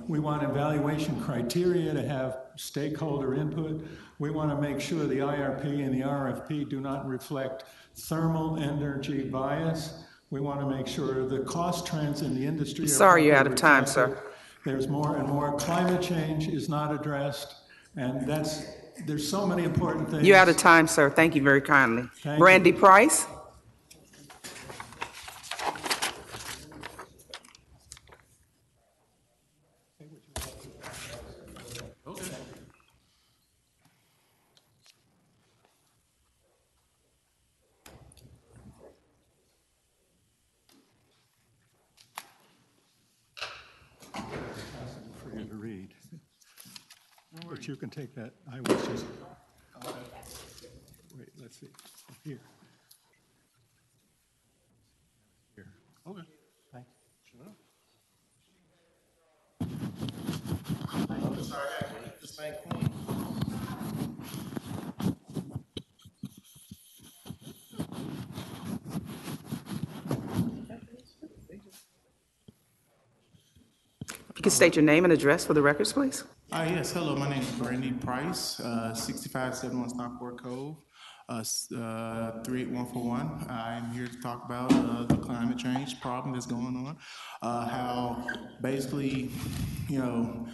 We want evaluation criteria to have stakeholder input. We want to make sure the IRP and the RFP do not reflect thermal energy bias. We want to make sure the cost trends in the industry are Sorry, you're out of time, reflected. sir. There's more and more. Climate change is not addressed, and there's so many important things. You're out of time, sir. Thank you very kindly. Thank Brandy you. Price. read. But you can take that. I was just, wait, let's see, up here. Here. Okay. Thank you. I'm sorry, I got to keep this thing clean. You can state your name and address for the records, please. Yes, hello, my name is Brandy Price, 6571 Stockport Cove, 38141. I'm here to talk about the climate change problem that's going on, how basically, you know,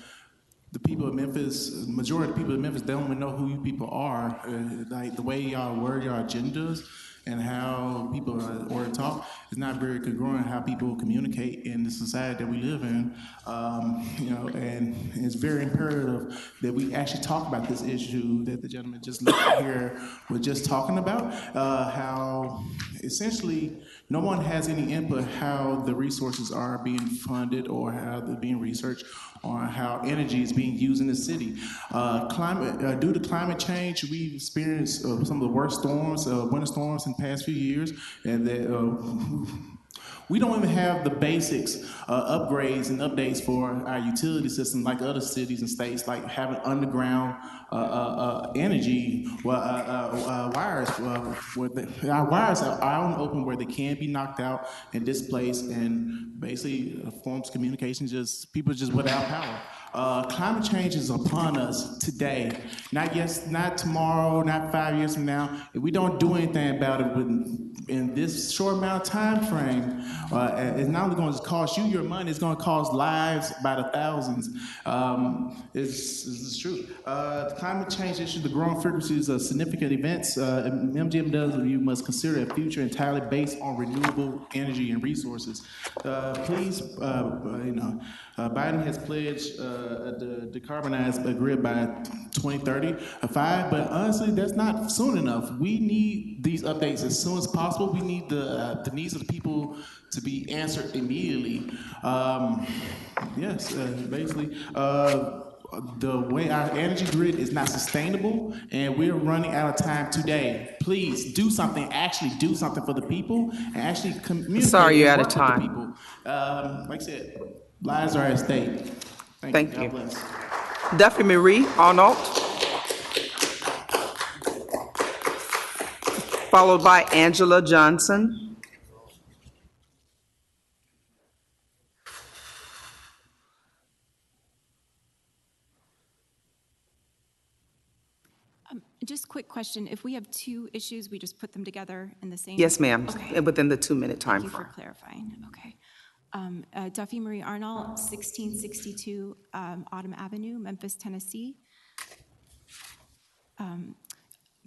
the people of Memphis, the majority of the people in Memphis, they don't even know who you people are. Like the way y'all word your agendas and how people or talk is not very congruent how people communicate in the society that we live in. You know, and it's very imperative that we actually talk about this issue that the gentleman just left here was just talking about, how essentially no one has any input how the resources are being funded or how they're being researched or how energy is being used in the city. Due to climate change, we've experienced some of the worst storms, winter storms in the past few years, and that we don't even have the basics, upgrades and updates for our utility system like other cities and states, like having underground energy wires. Our wires are out and open where they can be knocked out and displaced, and basically forms communication, people just without power. Climate change is upon us today, not tomorrow, not 5 years from now. If we don't do anything about it in this short amount of time frame, it's not only going to cost you your money, it's going to cost lives by the thousands. It's true. The climate change issue, the growing frequencies of significant events, MGM must consider a future entirely based on renewable energy and resources. Please, Biden has pledged to decarbonize the grid by 2035, but honestly, that's not soon enough. We need these updates as soon as possible. We need the needs of the people to be answered immediately. Basically, the way our energy grid is not sustainable, and we're running out of time today. Please do something. Actually, do something for the people, and actually communicate. Sorry, you're out of and work with the time. people. Like I said, lives are at stake. Thank you. God bless. Duffy Marie Arnold, followed by Angela Johnson. Just quick question. If we have two issues, we just put them together in the same? Yes, ma'am, Okay. within the 2-minute time Thank you for frame. clarifying. Okay. Duffy Marie Arnold, 1662 Autumn Avenue, Memphis, Tennessee.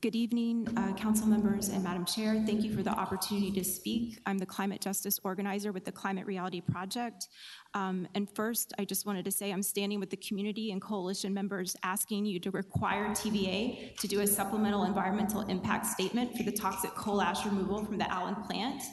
Good evening, council members and Madam Chair. Thank you for the opportunity to speak. I'm the climate justice organizer with the Climate Reality Project. And first, I just wanted to say I'm standing with the community and coalition members asking you to require TVA to do a supplemental environmental impact statement for the toxic coal ash removal from the Allen plant.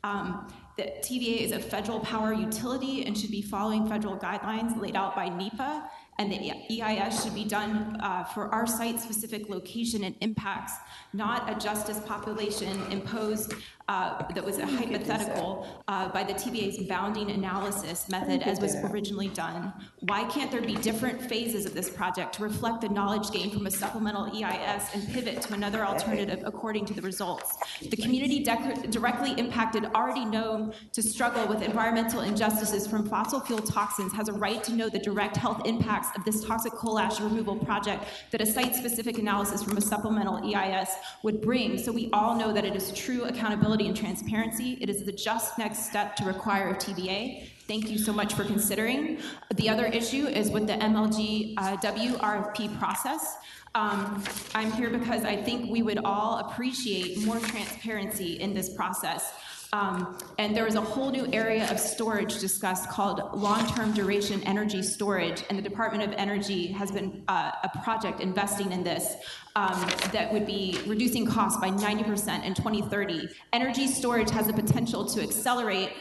The TVA is a federal power utility and should be following federal guidelines laid out by NEPA, and the EIS should be done for our site-specific location and impacts, not a justice population imposed that was a hypothetical by the TVA's bounding analysis method as was originally done. Why can't there be different phases of this project to reflect the knowledge gained from a supplemental EIS and pivot to another alternative according to the results? The community directly impacted, already known to struggle with environmental injustices from fossil fuel toxins, has a right to know the direct health impacts of this toxic coal ash removal project that a site-specific analysis from a supplemental EIS would bring, so we all know that it is true accountability and transparency. It is the just next step to require a TVA. Thank you so much for considering. The other issue is with the MLGW RFP process. I'm here because I think we would all appreciate more transparency in this process. And there is a whole new area of storage discussed called long-term duration energy storage, and the Department of Energy has been a project investing in this that would be reducing costs by 90% in 2030. Energy storage has the potential to accelerate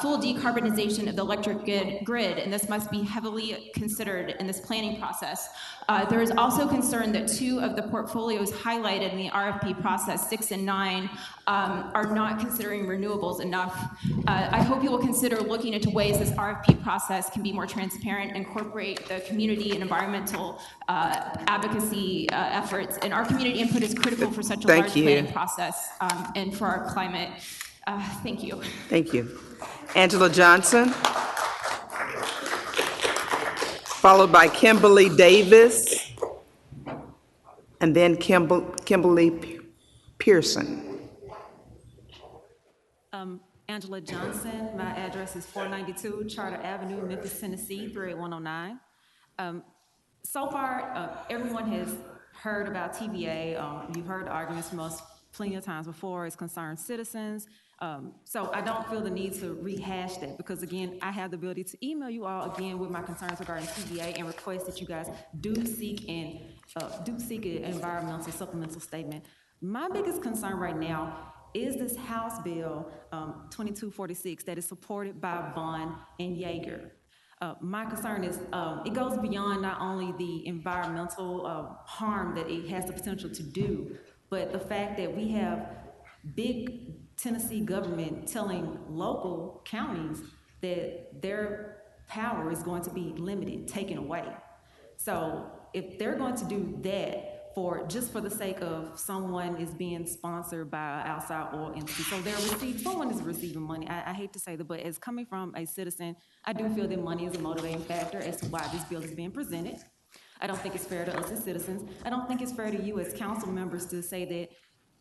full decarbonization of the electric grid, and this must be heavily considered in this planning process. There is also concern that 2 of the portfolios highlighted in the RFP process, 6 and 9, are not considering renewables enough. I hope you will consider looking into ways this RFP process can be more transparent, incorporate the community and environmental advocacy efforts. And our community input is critical for such a large planning process and for our climate. Thank you. Thank you. Angela Johnson, followed by Kimberly Davis, and then Kimberly Pearson. Angela Johnson, my address is 492 Charter Avenue, Memphis, Tennessee, 38109. So far, everyone has heard about TVA. You've heard the arguments from us plenty of times before as concerned citizens. So I don't feel the need to rehash that because, again, I have the ability to email you all again with my concerns regarding TVA and request that you guys do seek an environmental supplemental statement. My biggest concern right now is this House Bill 2246 that is supported by Bond and Yeager. My concern is it goes beyond not only the environmental harm that it has the potential to do, but the fact that we have big Tennessee government telling local counties that their power is going to be limited, taken away. So if they're going to do that just for the sake of someone is being sponsored by an outside oil entity, so someone is receiving money. I hate to say that, but as coming from a citizen, I do feel that money is a motivating factor as to why this bill is being presented. I don't think it's fair to us as citizens. I don't think it's fair to you as council members to say that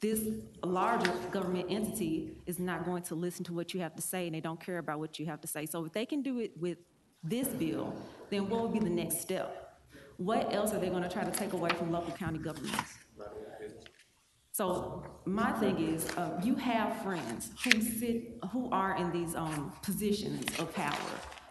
this larger government entity is not going to listen to what you have to say and they don't care about what you have to say. So if they can do it with this bill, then what would be the next step? What else are they going to try to take away from local county governments? So my thing is, you have friends who are in these positions of power.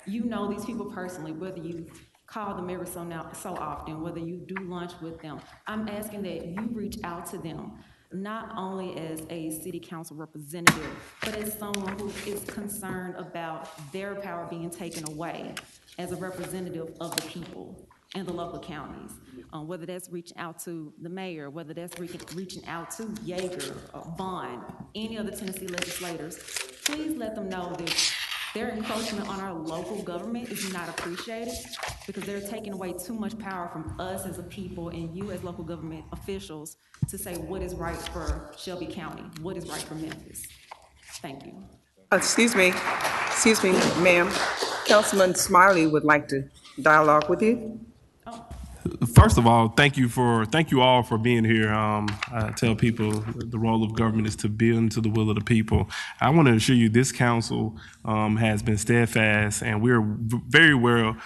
You know these people personally, whether you call them every so often, whether you do lunch with them. I'm asking that you reach out to them, not only as a city council representative, but as someone who is concerned about their power being taken away as a representative of the people and the local counties, whether that's reaching out to the mayor, whether that's reaching out to Yeager, Bond, any other Tennessee legislators. Please let them know that their encroachment on our local government is not appreciated because they're taking away too much power from us as a people and you as local government officials to say what is right for Shelby County, what is right for Memphis. Thank you. Excuse me, ma'am. Councilman Smiley would like to dialogue with you. First of all, thank you all for being here. I tell people the role of government is to bend to the will of the people. I want to assure you this council has been steadfast and we're very well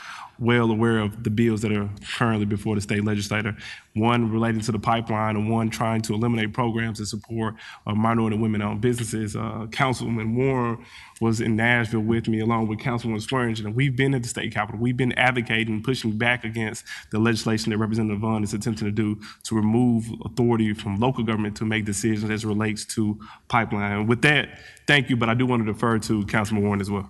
aware of the bills that are currently before the state legislature, one relating to the pipeline and one trying to eliminate programs that support minority and women-owned businesses. Councilman Warren was in Nashville with me along with Councilwoman Swearingen, and we've been at the state capitol. We've been advocating, pushing back against the legislation that Representative Vaughn is attempting to do to remove authority from local government to make decisions as it relates to pipeline. And with that, thank you, but I do want to defer to Councilman Warren as well.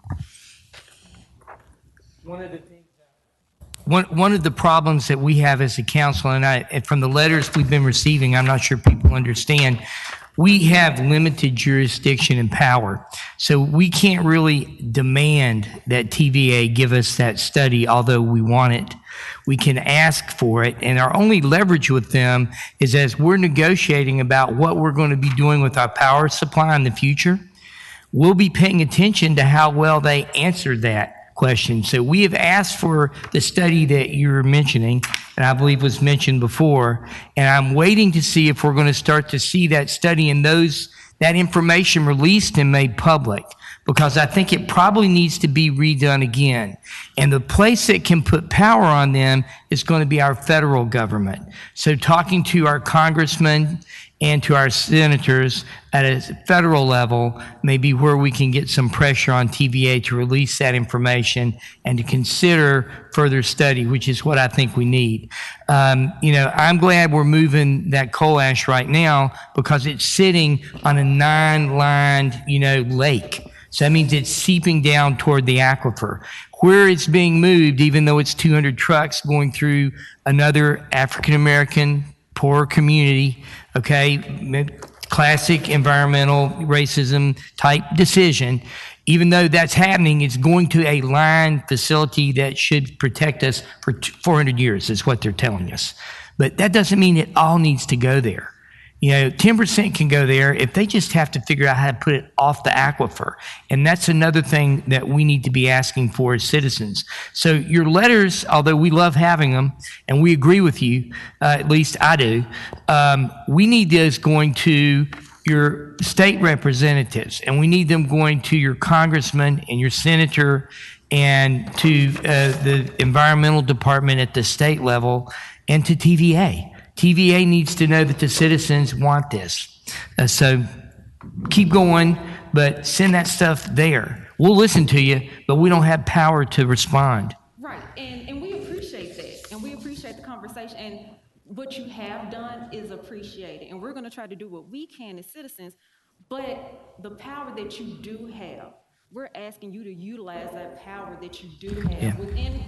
One of the problems that we have as a council, and from the letters we've been receiving, I'm not sure people understand, we have limited jurisdiction and power. So we can't really demand that TVA give us that study, although we want it. We can ask for it, and our only leverage with them is as we're negotiating about what we're going to be doing with our power supply in the future, we'll be paying attention to how well they answer that question. So we have asked for the study that you're mentioning, and I believe was mentioned before, and I'm waiting to see if we're going to start to see that study and that information released and made public, because I think it probably needs to be redone again. And the place that can put power on them is going to be our federal government. So talking to our congressmen and to our senators at a federal level may be where we can get some pressure on TVA to release that information and to consider further study, which is what I think we need. I'm glad we're moving that coal ash right now because it's sitting on a 9-lined, lake. So that means it's seeping down toward the aquifer. Where it's being moved, even though it's 200 trucks going through another African-American poor community, okay, classic environmental racism type decision, even though that's happening, it's going to a line facility that should protect us for 400 years, is what they're telling us. But that doesn't mean it all needs to go there. 10% can go there if they just have to figure out how to put it off the aquifer. And that's another thing that we need to be asking for as citizens. So your letters, although we love having them, and we agree with you, at least I do, we need those going to your state representatives, and we need them going to your congressman and your senator and to the environmental department at the state level and to TVA. TVA needs to know that the citizens want this. So keep going, but send that stuff there. We'll listen to you, but we don't have power to respond. Right, and we appreciate that, and we appreciate the conversation, and what you have done is appreciated, and we're going to try to do what we can as citizens, but the power that you do have, we're asking you to utilize that power that you do have within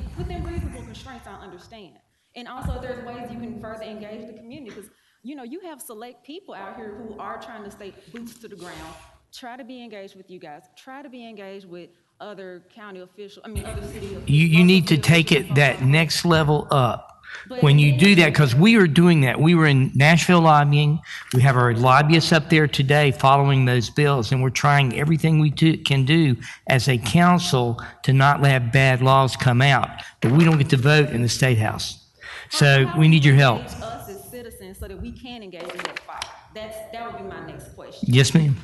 reasonable constraints, I understand. And also, there's ways you can further engage the community, because you have select people out here who are trying to stay boots to the ground. Try to be engaged with you guys. Try to be engaged with other county officials. Other city officials. You need to take it that next level up. When you do that, because we are doing that. We were in Nashville lobbying. We have our lobbyists up there today following those bills, and we're trying everything we can do as a council to not let bad laws come out. But we don't get to vote in the State House. So we need your help. Us as citizens so that we can engage in that fight. That would be my next question. Yes, ma'am.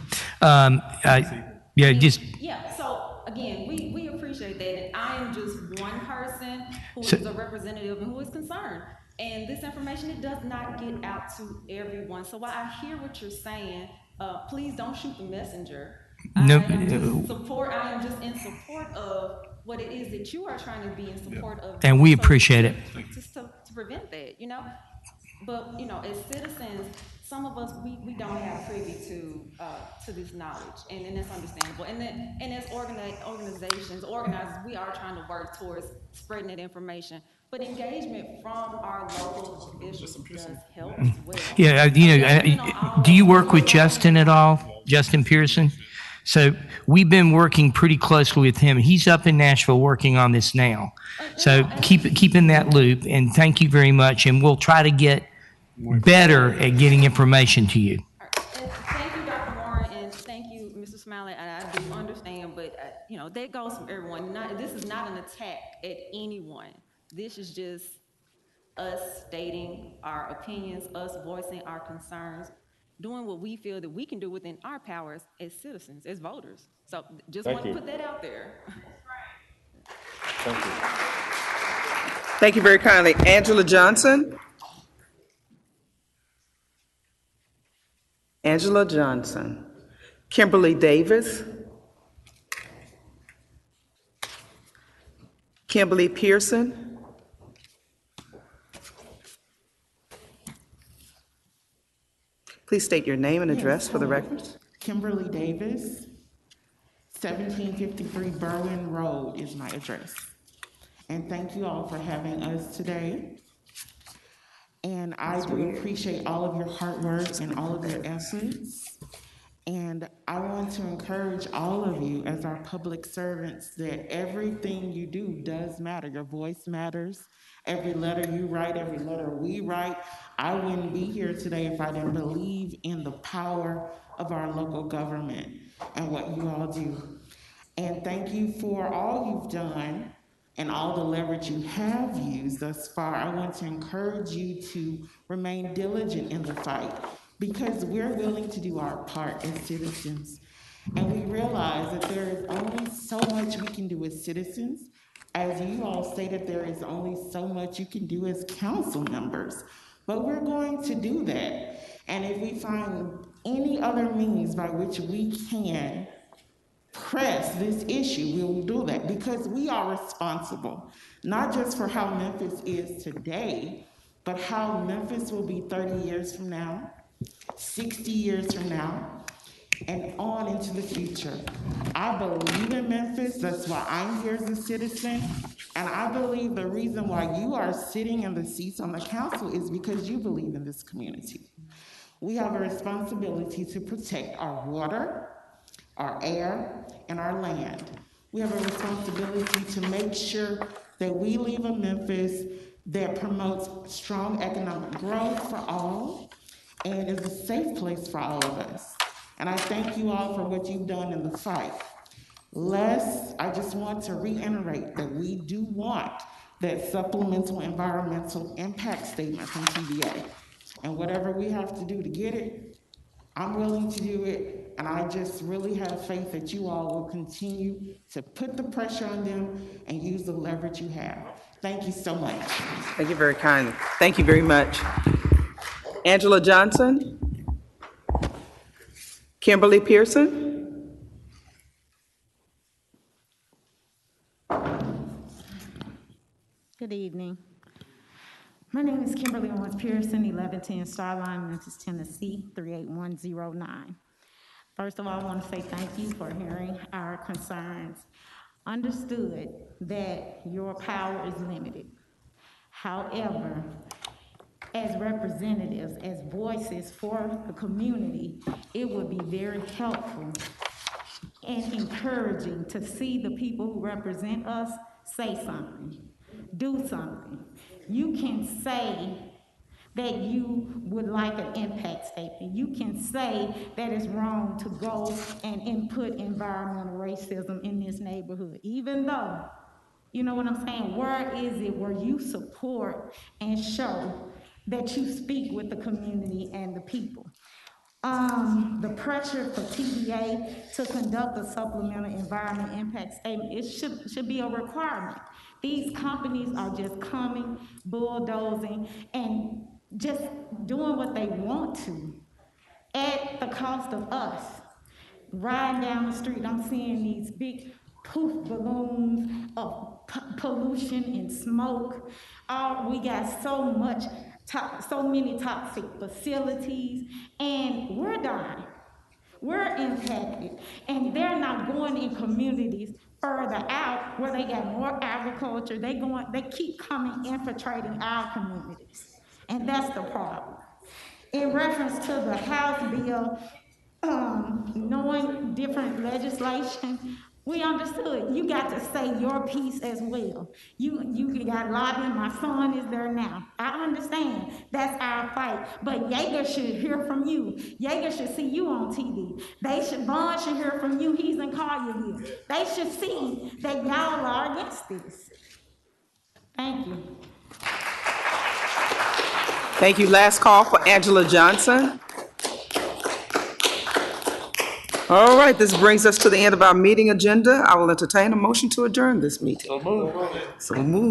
So again, we appreciate that, and I am just one person who is a representative and who is concerned. And this information, it does not get out to everyone. So while I hear what you're saying, please don't shoot the messenger. I am just in support of what it is that you are trying to be in support of. And we appreciate it. Just to prevent that, But, as citizens, some of us, we don't have privy to this knowledge, and that's understandable. And as organizations, organizers, we are trying to work towards spreading that information. But engagement from our local officials does help as well. Do you work with Justin at all? Justin Pearson? So we've been working pretty closely with him. He's up in Nashville working on this now. So keep in that loop, and thank you very much. And we'll try to get better at getting information to you. Thank you, Dr. Warren, and thank you, Mr. Smiley. I do understand, but that goes from everyone. This is not an attack at anyone. This is just us stating our opinions, us voicing our concerns, doing what we feel that we can do within our powers as citizens, as voters. So just want to put that out there. Thank you. Thank you very kindly. Angela Johnson. Angela Johnson. Kimberly Davis. Kimberly Pearson. Please state your name and address for the record. Kimberly Davis, 1753 Berlin Road is my address. And thank you all for having us today. And I do appreciate all of your hard work and all of your efforts. And I want to encourage all of you as our public servants that everything you do does matter. Your voice matters. Every letter you write, every letter we write. I wouldn't be here today if I didn't believe in the power of our local government and what you all do. And thank you for all you've done and all the leverage you have used thus far. I want to encourage you to remain diligent in the fight because we're willing to do our part as citizens. And we realize that there is only so much we can do as citizens. As you all stated, there is only so much you can do as council members. But we're going to do that. And if we find any other means by which we can press this issue, we will do that because we are responsible, not just for how Memphis is today, but how Memphis will be 30 years from now, 60 years from now. and on into the future. I believe in Memphis, that's why I'm here as a citizen, and I believe the reason why you are sitting in the seats on the council is because you believe in this community. We have a responsibility to protect our water, our air, and our land. We have a responsibility to make sure that we leave a Memphis that promotes strong economic growth for all and is a safe place for all of us. And I thank you all for what you've done in the fight. Les, I just want to reiterate that we do want that supplemental environmental impact statement from TVA. And whatever we have to do to get it, I'm willing to do it, and I just really have faith that you all will continue to put the pressure on them and use the leverage you have. Thank you so much. Thank you very kindly. Thank you very much. Angela Johnson. Kimberly Pearson. Good evening. My name is Kimberly Owens Pearson, 1110 Starline, Memphis, Tennessee, 38109. First of all, I want to say thank you for hearing our concerns. Understood that your power is limited. However, as representatives, as voices for the community, it would be very helpful and encouraging to see the people who represent us say something, do something. You can say that you would like an impact statement. You can say that it's wrong to go and input environmental racism in this neighborhood, even though, you know what I'm saying? Where is it where you support and show that you speak with the community and the people? The pressure for TVA to conduct a supplemental environment impact statement, it should be a requirement. These companies are just coming, bulldozing, and just doing what they want to at the cost of us. Riding down the street, I'm seeing these big poof balloons of pollution and smoke. We got so many toxic facilities, and we're dying. We're impacted, and they're not going in communities further out where they got more agriculture. They keep coming, infiltrating our communities, and that's the problem. In reference to the House bill, knowing different legislation, we understood you got to say your piece as well. You got lobbying. My son is there now. I understand that's our fight, but Yeager should hear from you. Yeager should see you on TV. Vaughn should hear from you. He's in Collierville. They should see that y'all are against this. Thank you. Thank you. Last call for Angela Johnson. All right, this brings us to the end of our meeting agenda. I will entertain a motion to adjourn this meeting. So moved.